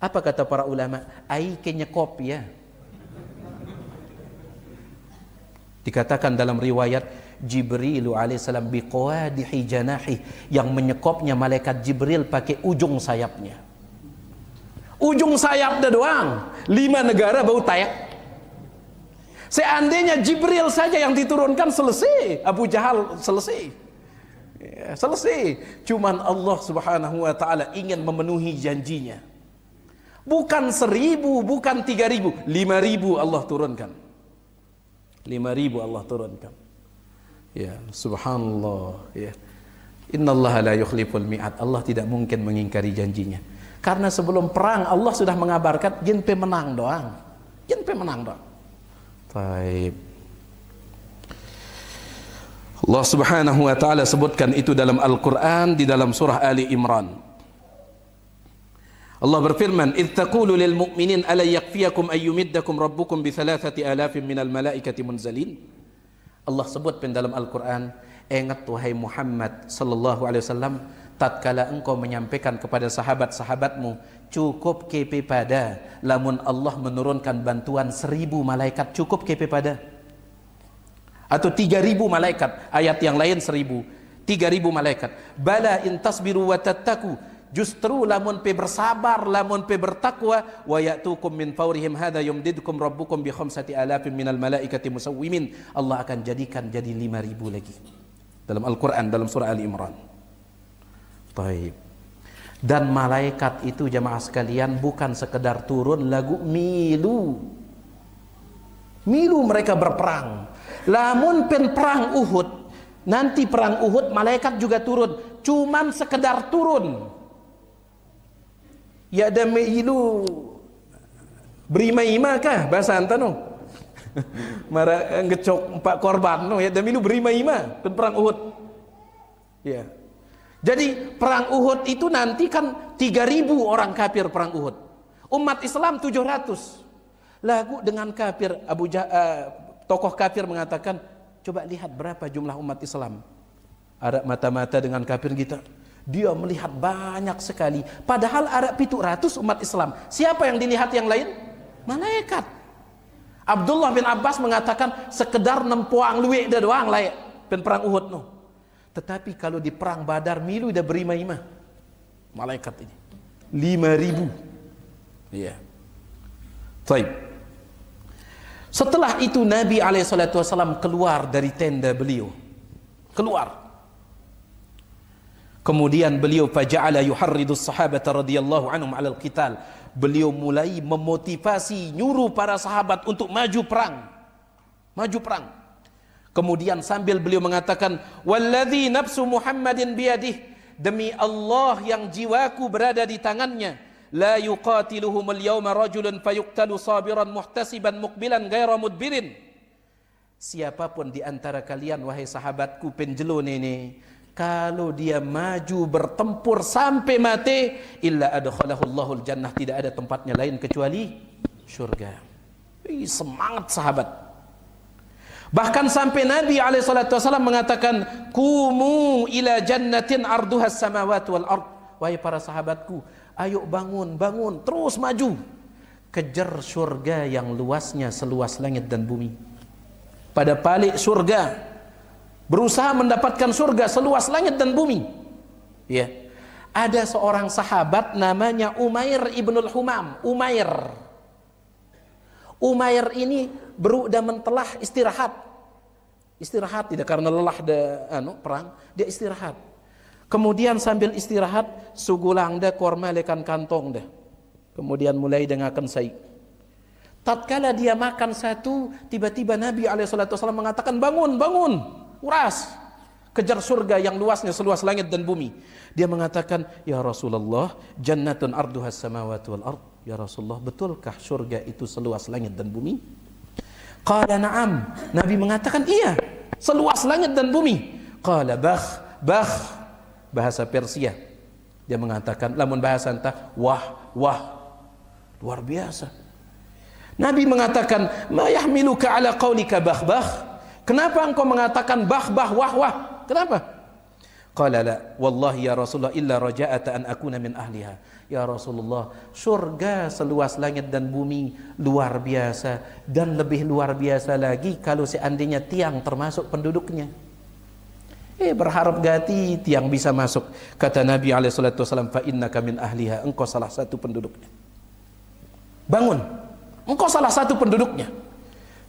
Apa kata para ulama? Ai kenyekop ya. Dikatakan dalam riwayat, Jibril alaihissalam biqawadihi janahi, yang menyekopnya malaikat Jibril pakai ujung sayapnya. Ujung sayap dah doang. 5 negara bau tayak. Seandainya Jibril saja yang diturunkan, selesai. Abu Jahal selesai. Ya, selesai. Cuman Allah subhanahu wa ta'ala ingin memenuhi janjinya. Bukan 1000, bukan 3000, 5000 Allah turunkan. 5000 Allah turunkan. Ya, subhanallah, ya. Innallaha la yukhliful mi'ad. Allah tidak mungkin mengingkari janjinya. Karena sebelum perang Allah sudah mengabarkan jin pe menang doang. Jin pe menang doang. Baik. Allah Subhanahu wa taala sebutkan itu dalam Al-Qur'an di dalam surah Ali Imran. Allah berfirman, "Idz taqulu lil mu'minin ala yakfiyakum ayyumiddakum rabbukum bi 3000 minal malaikati munzalin." Allah sebut dalam Al-Quran, ingat wahai Muhammad sallallahu alaihi wasallam, tatkala engkau menyampaikan kepada sahabat-sahabatmu, cukup kepe pada lamun Allah menurunkan bantuan 1000 malaikat, cukup kepe pada, atau 3000 malaikat, ayat yang lain 1000, 3000 malaikat. Bala in tasbiru wa tattaku, justru lamun pe bersabar, lamun pe bertakwa, wa ya'tukum min fawrihim hadza yumdidkum rabbukum bi 5000 minal malaikati musawwimin, Allah akan jadikan jadi 5000 lagi. Dalam Al-Qur'an, dalam surah Ali Imran. Baik. Dan malaikat itu jamaah sekalian bukan sekedar turun lagu milu. Milu mereka berperang. Lamun pen perang Uhud, nanti perang Uhud malaikat juga turun, cuman sekedar turun. Ya ada meilu berima-ima kah bahasa antano? Mara ngecok 4 korban no, ya ada milu berima-ima perang Uhud. Ya. Jadi perang Uhud itu nanti kan 3000 orang kafir perang Uhud. Umat Islam 700. Lagu dengan kafir tokoh kafir mengatakan, coba lihat berapa jumlah umat Islam. Ada mata-mata dengan kafir kita. Dia melihat banyak sekali. Padahal ada 700 umat Islam. Siapa yang dilihat yang lain? Malaikat. Abdullah bin Abbas mengatakan sekedar nempuang luwe dah doang layak perang Uhud no. Tetapi kalau di perang Badar milu dah berima-ima malaikat ini 5000. Iya. Baik. Setelah itu Nabi SAW keluar dari tenda beliau. Keluar. Kemudian beliau faja'ala yuharridus sahabata radhiyallahu anhum 'alal qital. Beliau mulai memotivasi, nyuruh para sahabat untuk maju perang. Maju perang. Kemudian sambil beliau mengatakan, "Walladzi nafsu Muhammadin biyadih." Demi Allah yang jiwaku berada di tangannya, la yuqatiluhumul yawma rajulun fayuqtalu sabiran muhtasiban muqbilan ghaira mudbirin. Siapapun di antara kalian wahai sahabatku penjelo nene, kalau dia maju bertempur sampai mati, illa adkhalahu Allahul jannah, tidak ada tempatnya lain kecuali surga. Semangat sahabat. Bahkan sampai Nabi SAW mengatakan, "Kumu ila jannatin arduhas samawati wal ard." Wahai para sahabatku, ayo bangun, bangun, terus maju. Kejar surga yang luasnya seluas langit dan bumi. Pada balik surga, berusaha mendapatkan surga seluas langit dan bumi. Ya. Ada seorang sahabat namanya Umair ibnul Humam. Umair ini udah mentelah istirahat tidak karena lelah perang, dia istirahat. Kemudian sambil istirahat sugulang dah korma lekan kantong dah. Kemudian mulai dengarkan sai. Tatkala dia makan satu, tiba-tiba Nabi SAW mengatakan, bangun, bangun, uras, kejar surga yang luasnya seluas langit dan bumi. Dia mengatakan, ya Rasulullah, jannatun arduhas samawati wal ard. Ya Rasulullah, betulkah surga itu seluas langit dan bumi? Qala na'am. Nabi mengatakan, iya, seluas langit dan bumi. Qala bah, bahasa Persia. Dia mengatakan, lamun bahasa entah, wah, luar biasa. Nabi mengatakan, ma yahmiluka ala qaulika bah. Kenapa engkau mengatakan bah, wah? Kenapa? Qala la, wallahi ya Rasulullah illa raja'ata an akuna min ahliha. Ya Rasulullah, surga seluas langit dan bumi luar biasa, dan lebih luar biasa lagi kalau seandainya tiang termasuk penduduknya. Berharap gati tiang bisa masuk. Kata Nabi SAW, fa innaka min ahliha, engkau salah satu penduduknya. Bangun, engkau salah satu penduduknya.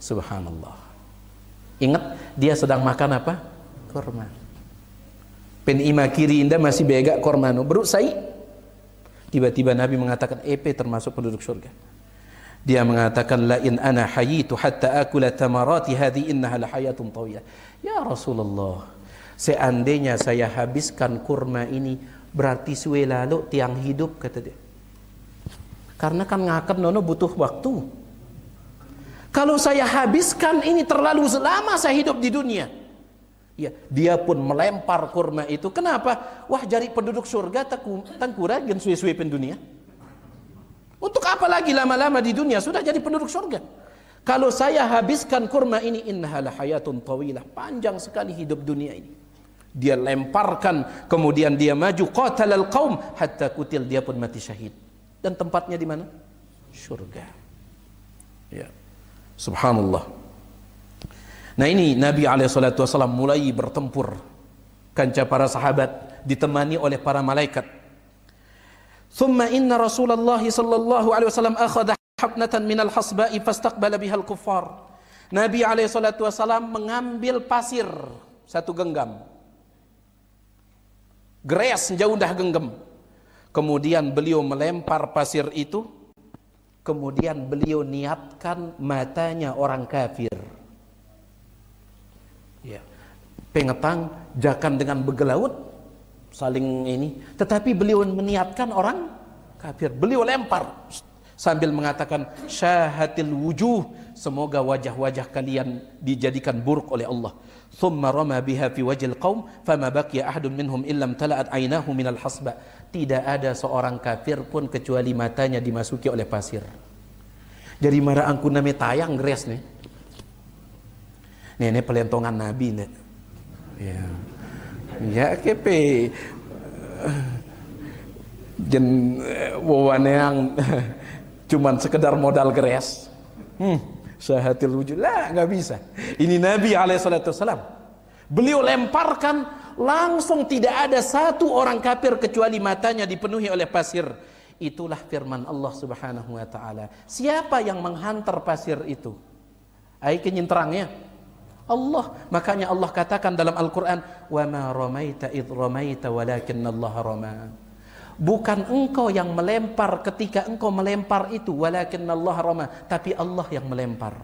Subhanallah. Ingat, dia sedang makan apa? Korma. Pen ima kiri indah masih bega kormano beruk sai. Tiba-tiba Nabi mengatakan, termasuk penduduk surga. Dia mengatakan, la in ana hayitu hatta akula tamarati hadhi innaha la hayatun tawiyah. Ya Rasulullah, seandainya saya habiskan kurma ini, berarti suwe lalu tiang hidup, kata dia. Karena kan ngakan nono butuh waktu. Kalau saya habiskan ini terlalu lama saya hidup di dunia. Ya, dia pun melempar kurma itu. Kenapa? Wah, jari penduduk surga tangkura gen suwe-suwe pen dunia. Untuk apa lagi lama-lama di dunia? Sudah jadi penduduk surga. Kalau saya habiskan kurma ini, innaha la hayatun tawilah, panjang sekali hidup dunia ini. Dia lemparkan, kemudian dia maju, qatalal qaum hatta kutil, dia pun mati syahid. Dan tempatnya di mana? Surga. Ya. Subhanallah. Nah, ini Nabi SAW mulai bertempur kanca para sahabat, ditemani oleh para malaikat. Thumma inna Rasulullah sallallahu alaihi wasallam akhadha habnatan minal hasba'i fastaqbala bihal kuffar. Nabi SAW mengambil pasir satu genggam, geres jauh dah genggam. Kemudian beliau melempar pasir itu, kemudian beliau niatkan matanya orang kafir. Ya, pengetang jakan dengan begelaut saling ini, tetapi beliau meniatkan orang kafir. Beliau lempar sambil mengatakan, syahatil wujuh, semoga wajah-wajah kalian dijadikan buruk oleh Allah. Thumma rama biha fi wajhil qaum fama baqiya ahadun minhum illam tala'at aynahu minal hasba. Tidak ada seorang kafir pun kecuali matanya dimasuki oleh pasir. Jadi mara angku name tayang gres nih. Ini pelentongan Nabi nih. Ya kepe jen wawane yang cuman sekedar modal geres. Syahatil wujud lah, nggak bisa. Ini Nabi SAW. Beliau lemparkan, langsung tidak ada satu orang kafir kecuali matanya dipenuhi oleh pasir. Itulah firman Allah Subhanahu wa taala. Siapa yang menghantar pasir itu? Ai kenyin terangnya Allah. Makanya Allah katakan dalam Al-Quran, wa ma ramaita idh ramaita walakinnallaha rama. Bukan engkau yang melempar ketika engkau melempar itu, walakinnallaha rama, tapi Allah yang melempar.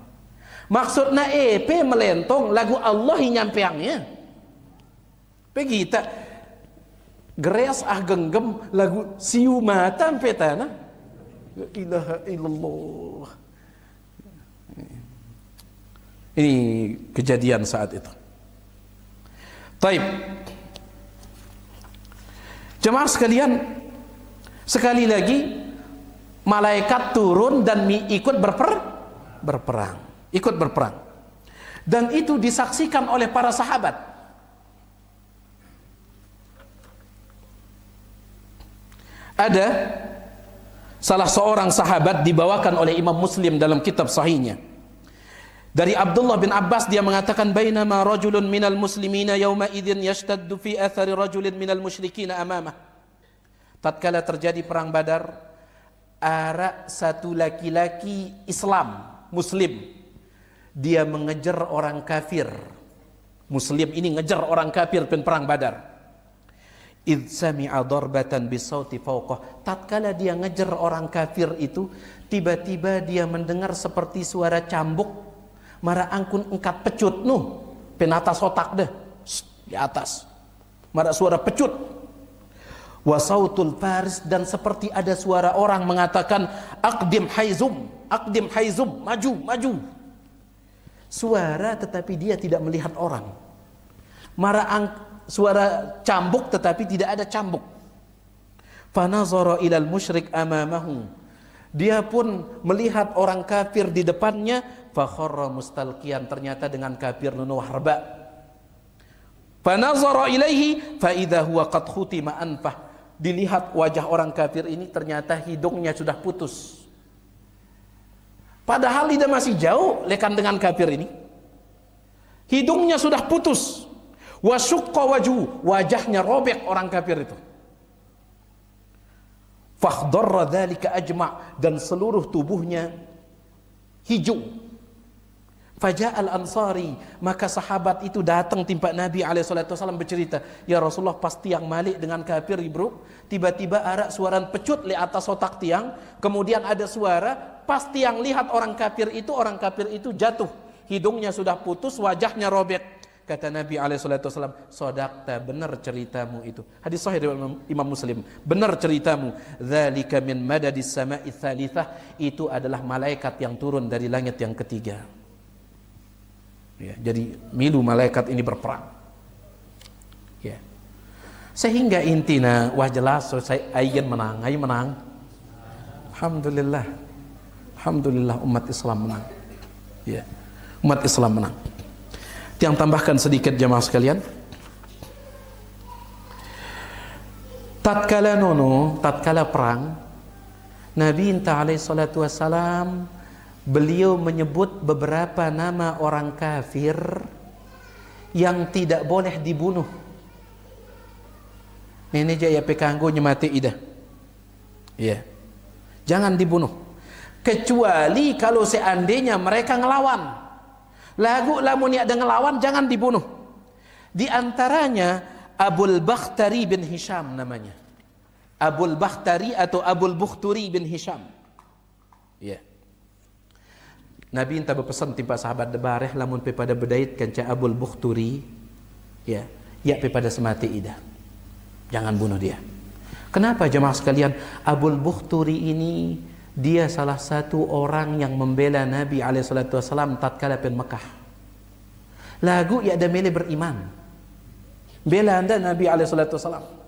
Maksudnya melentong lagu Allah yang nyampeangnya. Pegita geres genggam lagu siu mata petana. La ilaha illallah. Ini kejadian saat itu. Taib. Jemaah sekalian, sekali lagi malaikat turun dan ikut berperang. Ikut berperang. Dan itu disaksikan oleh para sahabat. Ada salah seorang sahabat dibawakan oleh Imam Muslim dalam kitab sahihnya. Dari Abdullah bin Abbas, dia mengatakan, bainama rajulun minal muslimina yawma idzin yashtaddu fi athari rajulin minal musyrikina amamah. Tatkala terjadi perang Badar, ada satu laki-laki Islam, Muslim, dia mengejar orang kafir. Muslim ini ngejar orang kafir perang Badar. Idh sami'a darbatan bisauti fawqah. Tatkala dia ngejar orang kafir itu, tiba-tiba dia mendengar seperti suara cambuk. Mara angkun engkat pecut nuh, penatas otak deh di atas. Mara suara pecut. Wasautul faris, dan seperti ada suara orang mengatakan, aqdim haizum, maju. Suara tetapi dia tidak melihat orang. Suara cambuk tetapi tidak ada cambuk. Fanazara ilal musyrik amamahu. Dia pun melihat orang kafir di depannya. Fakharra mustalqiyan, ternyata dengan kafir nunuh harba. Fanazara ilaihi fa idza huwa qad khutima anfah. Dilihat wajah orang kafir ini, ternyata hidungnya sudah putus. Padahal dia masih jauh lekan dengan kafir ini. Hidungnya sudah putus. Wa syaqqa wajhu, wajahnya robek orang kafir itu. Fakhdarra dzalika ajma', dan seluruh tubuhnya hijau. Faja'al ansari, maka sahabat itu datang timpa Nabi SAW bercerita, ya Rasulullah, pas tiang malik dengan kafir bro, tiba-tiba ada suara pecut di atas otak tiang, kemudian ada suara, pas tiang lihat orang kafir itu jatuh, hidungnya sudah putus, wajahnya robek. Kata Nabi SAW, sodakta, benar ceritamu itu. Hadis sahih dari Imam Muslim, benar ceritamu. Dzalika min madadis sama'i tsalitsah, itu adalah malaikat yang turun dari langit yang ketiga. Ya, jadi milu malaikat ini berperang. Ya. Sehingga intina wah jelas saya ayen menang, ayo menang. Alhamdulillah. Alhamdulillah umat Islam menang. Ya. Umat Islam menang. Yang tambahkan sedikit jemaah sekalian. Tatkala perang, Nabi alaihi salatu wassalam, beliau menyebut beberapa nama orang kafir yang tidak boleh dibunuh. Ini aja ya pekanggo nyemati idah. Iya. Jangan dibunuh. Kecuali kalau seandainya mereka ngelawan. Lagu lamun ada ngelawan jangan dibunuh. Di antaranya Abul Bakhtari bin Hisham namanya. Abul Bakhtari atau Abul Bukhturi bin Hisham. Iya. Nabi entah berpesan timpa sahabat debareh lamun pada bedait kanca Abul Bukhturi, ya pada semati ida. Jangan bunuh dia. Kenapa jemaah sekalian? Abul Bukhturi ini dia salah satu orang yang membela Nabi SAW tatkala pen Mekah. Lagu ya ada mele beriman. Bela anda Nabi SAW.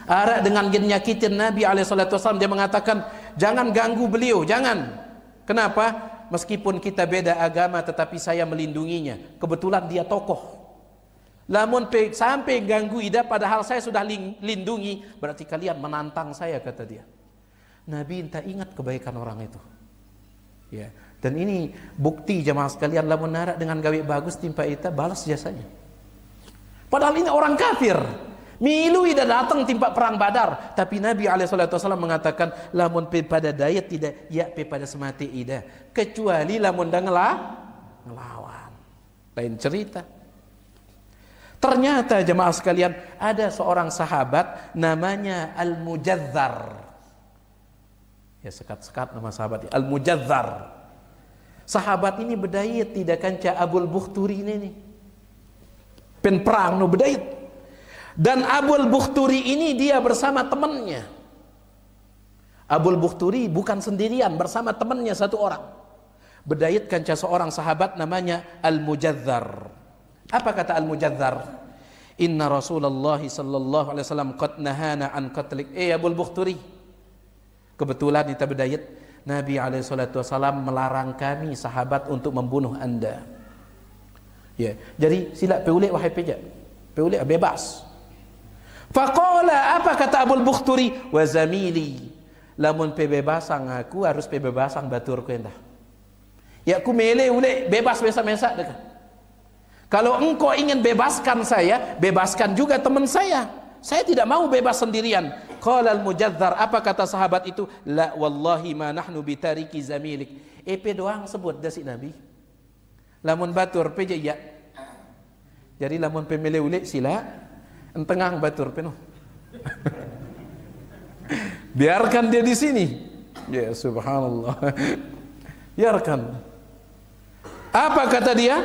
Arak dengan nyakitin Nabi SAW, dia mengatakan jangan ganggu beliau, jangan. Kenapa? Meskipun kita beda agama tetapi saya melindunginya. Kebetulan dia tokoh. Lamun sampai ganggu ida padahal saya sudah lindungi, berarti kalian menantang saya, kata dia. Nabi entah ingat kebaikan orang itu. Ya, dan ini bukti jemaah sekalian, lamun narak dengan gawe bagus timpa ita balas jasanya. Padahal ini orang kafir. Milu ida datang timpa perang Badar, tapi Nabi SAW mengatakan lamun pada daya tidak ya pada semati ida, kecuali lamun dah ngelawan. Lain cerita. Ternyata jemaah sekalian ada seorang sahabat namanya Al-Mujazzar. Ya sekat-sekat nama sahabat Al-Mujazzar. Sahabat ini berdayat tidak kanca Abul Bukhturi ini. Pen perang no berdayat. Dan Abul Bukhturi ini dia bersama temannya. Abul Bukhturi bukan sendirian, bersama temannya satu orang. Berdayat kanca seorang sahabat namanya Al-Mujazzar. Apa kata Al-Mujazzar? Inna Rasulullah sallallahu alaihi wasallam qad nahana an qatlik. Abul Bukhturi, kebetulan kita berdayat Nabi alaihi salatu wasallam melarang kami sahabat untuk membunuh anda. Ya, jadi sila peulik wahai peja. Peulik bebas. Faqala, apa kata Abul Bukhturi? Wa zamili, lamun pebebasang aku harus pebebasang baturku endah. Ya aku mele ule bebas mesa-mesa dekat. Kalau engkau ingin bebaskan saya, bebaskan juga teman saya. Saya tidak mau bebas sendirian. Qala al-Mujadzar, apa kata sahabat itu? La wallahi ma nahnu bitariki zamilik. Epe doang sebut dasi Nabi. Lamun batur peje ya. Jadi lamun pemele ule sila entengang batur penuh. Biarkan dia di sini. Ya subhanallah. Biarkan. Apa kata dia?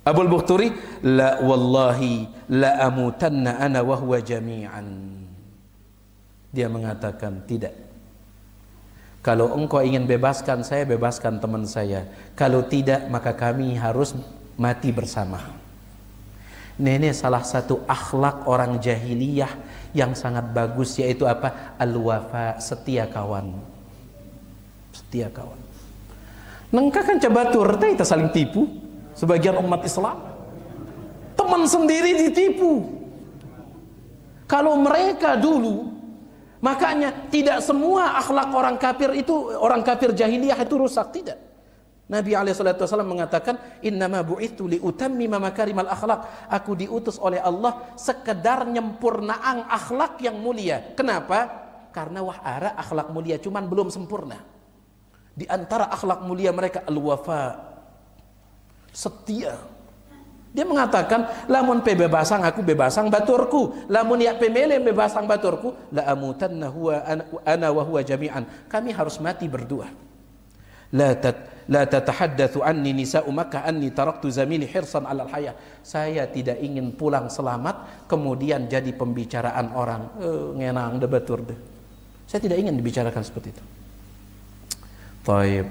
Abul Bukhturi, la wallahi la amutanna ana wa huwa jami'an. Dia mengatakan tidak. Kalau engkau ingin bebaskan saya, bebaskan teman saya. Kalau tidak, maka kami harus mati bersama. Ini salah satu akhlak orang jahiliyah yang sangat bagus, yaitu apa? Al-wafa, setia kawan. Setia kawan. Nengka kan cabatur, kita saling tipu. Sebagian umat Islam teman sendiri ditipu. Kalau mereka dulu, makanya tidak semua akhlak orang kafir itu, orang kafir jahiliyah itu rusak, tidak. Nabi SAW mengatakan, innama bu'ithu liutammima makarimal akhlak. Aku diutus oleh Allah sekedar nyempurnaan akhlak yang mulia. Kenapa? Karena wahara akhlak mulia, cuman belum sempurna. Di antara akhlak mulia mereka al-wafa, setia. Dia mengatakan, lamun pebebasang aku bebasang baturku, lamun ya pemele bebasang baturku, la amutanna huwa ana wa huwa jami'an. Kami harus mati berdua. La tatahaddatsu anni nisa'u Makkah anni taraktu zamili hirsan 'alal hayah. Saya tidak ingin pulang selamat kemudian jadi pembicaraan orang. Ngenang de batur deh. Saya tidak ingin dibicarakan seperti itu. Taib.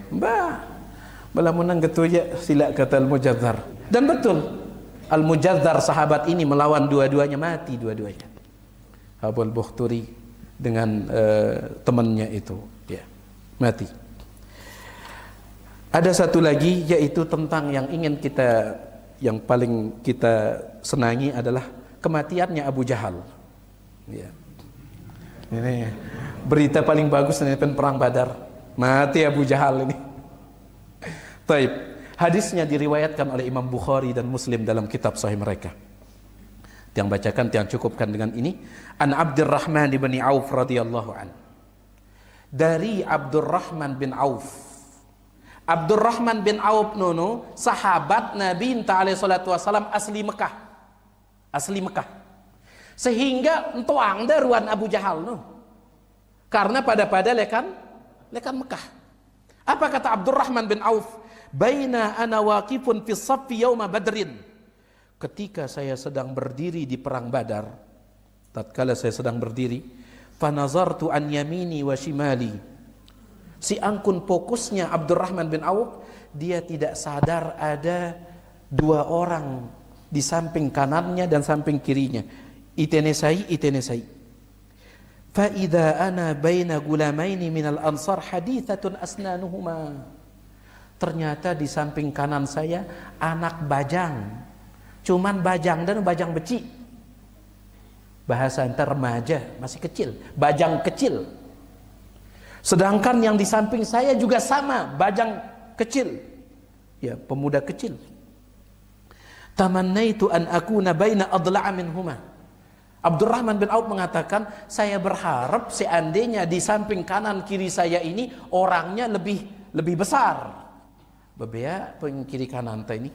Balamunang gitu ya, sila kata Al-Mujadzar. Dan betul, Al-Mujadzar sahabat ini melawan dua-duanya, mati dua-duanya. Abul Bukhturi dengan temannya itu, ya, mati. Ada satu lagi, yaitu tentang yang ingin kita, yang paling kita senangi adalah kematiannya Abu Jahal. Ya. Ini berita paling bagus dari perang Badar, mati Abu Jahal ini. Taib. Hadisnya diriwayatkan oleh Imam Bukhari dan Muslim dalam kitab sahih mereka. Yang bacakan, yang cukupkan dengan ini. An Abdurrahman bin Auf radhiyallahu an. Dari Abdurrahman bin Auf. Abdurrahman bin Auf nono sahabat Nabi alaihi salatu wasallam asli Mekah. Asli Mekah. Sehingga entoang daruan Abu Jahal no. Karena pada lekan Mekah. Apa kata Abdurrahman bin Auf? Baina ana waqifun fi saffi yauma badrin. Ketika saya sedang berdiri di perang Badar, tatkala saya sedang berdiri, fa nazartu an yamini wa shimali. Si angkun fokusnya Abdurrahman bin Auf, dia tidak sadar ada dua orang di samping kanannya dan samping kirinya. Itenesai. Fa idza ana baina gulamaini minal ansar hadithatun asnanuhuma. Ternyata di samping kanan saya anak bajang, cuman bajang dan bajang beci. Bahasa antar remaja, masih kecil, bajang kecil. Sedangkan yang di samping saya juga sama, bajang kecil, ya pemuda kecil. Tamannaitu an akuna baina adla'a minhuma. Abdurrahman bin Auf mengatakan, saya berharap seandainya di samping kanan kiri saya ini orangnya lebih besar. Bebea kiri kanan ini.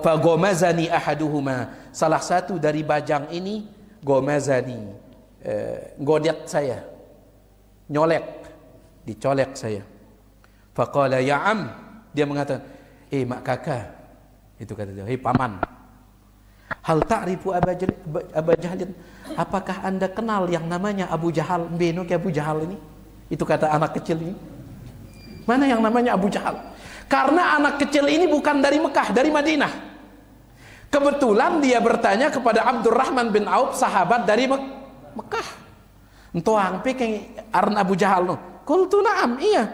Fagomazani ahaduhuma, salah satu dari bajang ini gomazani, godet saya, nyolek, dicolek saya. Faqala ya am, dia mengatakan, mak kakak, itu kata dia, paman. Hal ta'rifu Aba Jahlin, apakah anda kenal yang namanya Abu Jahal? Beno ke Abu Jahal ini? Itu kata anak kecil ini. Mana yang namanya Abu Jahal? Karena anak kecil ini bukan dari Mekah, dari Madinah. Kebetulan dia bertanya kepada Abdurrahman bin Auf, sahabat dari Mekah. Entoang pekeng arna Abu Jahal no. Qultu na'am, iya.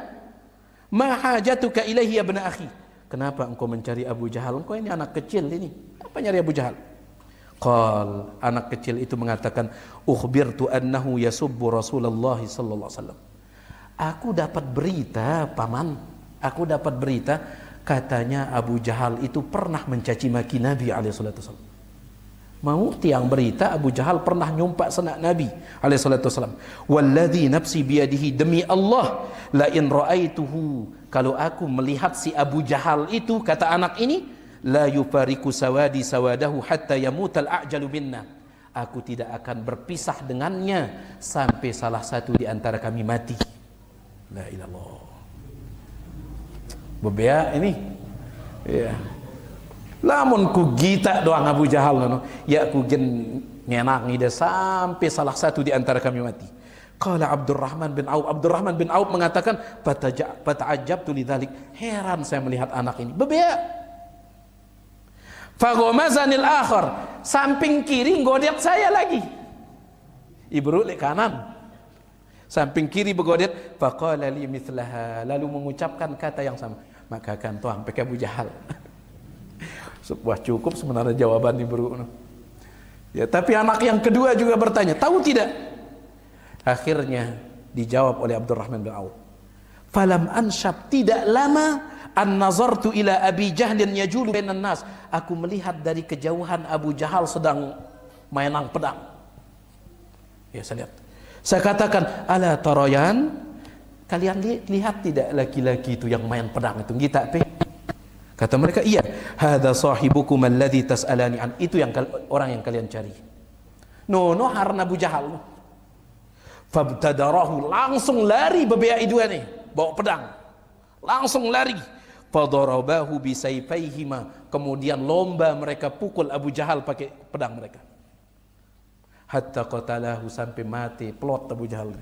Ma hajatuka ilaihi ya bna akhi. kenapa engkau mencari Abu Jahal? Engkau ini anak kecil ini. Apa nyari Abu Jahal? Qal, anak kecil itu mengatakan, ukhbirtu annahu yasubbu Rasulullah sallallahu alaihi wasallam. Aku dapat berita, paman. Aku dapat berita katanya Abu Jahal itu pernah mencaci maki Nabi alaihi salatu wasallam. Mau tiang berita Abu Jahal pernah nyumpak senak Nabi alaihi salatu wasallam. Walladzi nafsi biyadihi, demi Allah, la in ra'aituhu, kalau aku melihat si Abu Jahal itu, kata anak ini, la yufariku sawadi sawadahu hatta yamutal a'jalu minna, aku tidak akan berpisah dengannya sampai salah satu di antara kami mati. La ilallah. Bebea ini ya. Lamun ku gita doang Abu Jahal no, ya ku gen ngenak ngide sampai salah satu di antara kami mati. Qala Abdurrahman bin Auf, Abdurrahman bin Auf mengatakan, fata'ajjabtu lidzalik, heran saya melihat anak ini. Bebea. Faghamazanil akhar, samping kiri godet saya lagi. Ibru le kanan. Samping kiri begodet, faqala li mithlaha, lalu mengucapkan kata yang sama. Maka kan tuang pakai Abu Jahal. Sebuah cukup sebenarnya jawaban Ibru. Ya, tapi anak yang kedua juga bertanya, tahu tidak? Akhirnya dijawab oleh Abdurrahman bin Auf. Falam anshab, tidak lama, an nazartu ila Abi Jahlin yajulu bainan nas, aku melihat dari kejauhan Abu Jahal sedang mainang pedang. Ya, saya lihat. Saya katakan, ala tarayan, kalian lihat tidak laki-laki itu yang main pedang itu? Kita pe. Kata mereka, iya. Hadza sahibukum alladzi tas'alani an, itu yang orang yang kalian cari. No harna Abu Jahal. Fabtadarahu, langsung lari bebea dua nih, bawa pedang. Langsung lari. Fadarabahu bisayfaihima, kemudian lomba mereka pukul Abu Jahal pakai pedang mereka. Hatta qatalahu, sampai mati plot Abu Jahal.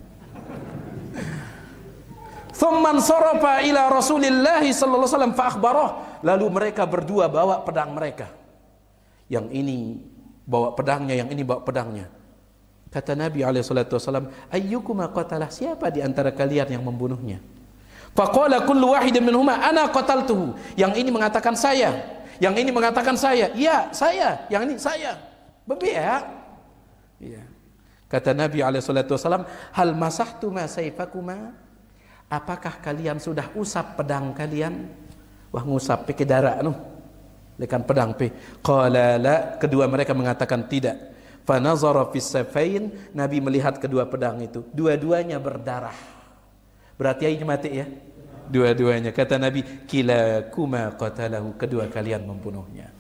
Thumman sarafa ila Rasulillah sallallahu alaihi wasallam fa akhbarah, lalu mereka berdua bawa pedang mereka. Yang ini bawa pedangnya, yang ini bawa pedangnya. Kata Nabi alaihi salatu wasallam, ayyukuma qatalah, siapa di antara kalian yang membunuhnya? Faqala kullu wahidin minhuma ana qataltuhu, yang ini mengatakan saya, yang ini mengatakan saya. Iya, saya, yang ini saya. Bebea. Ya. Kata Nabi alaihi salatu wasallam, hal masahtuma sayfakuma, apakah kalian sudah usap pedang kalian? Wah, ngusap pakai darah anu lekan pedang pe. Qala la, kedua mereka mengatakan tidak. Fa nazara fis safain, Nabi melihat kedua pedang itu, dua-duanya berdarah. Berarti ai mati ya? Dua-duanya. Kata Nabi, kilakuma qatalahu, kedua kalian membunuhnya.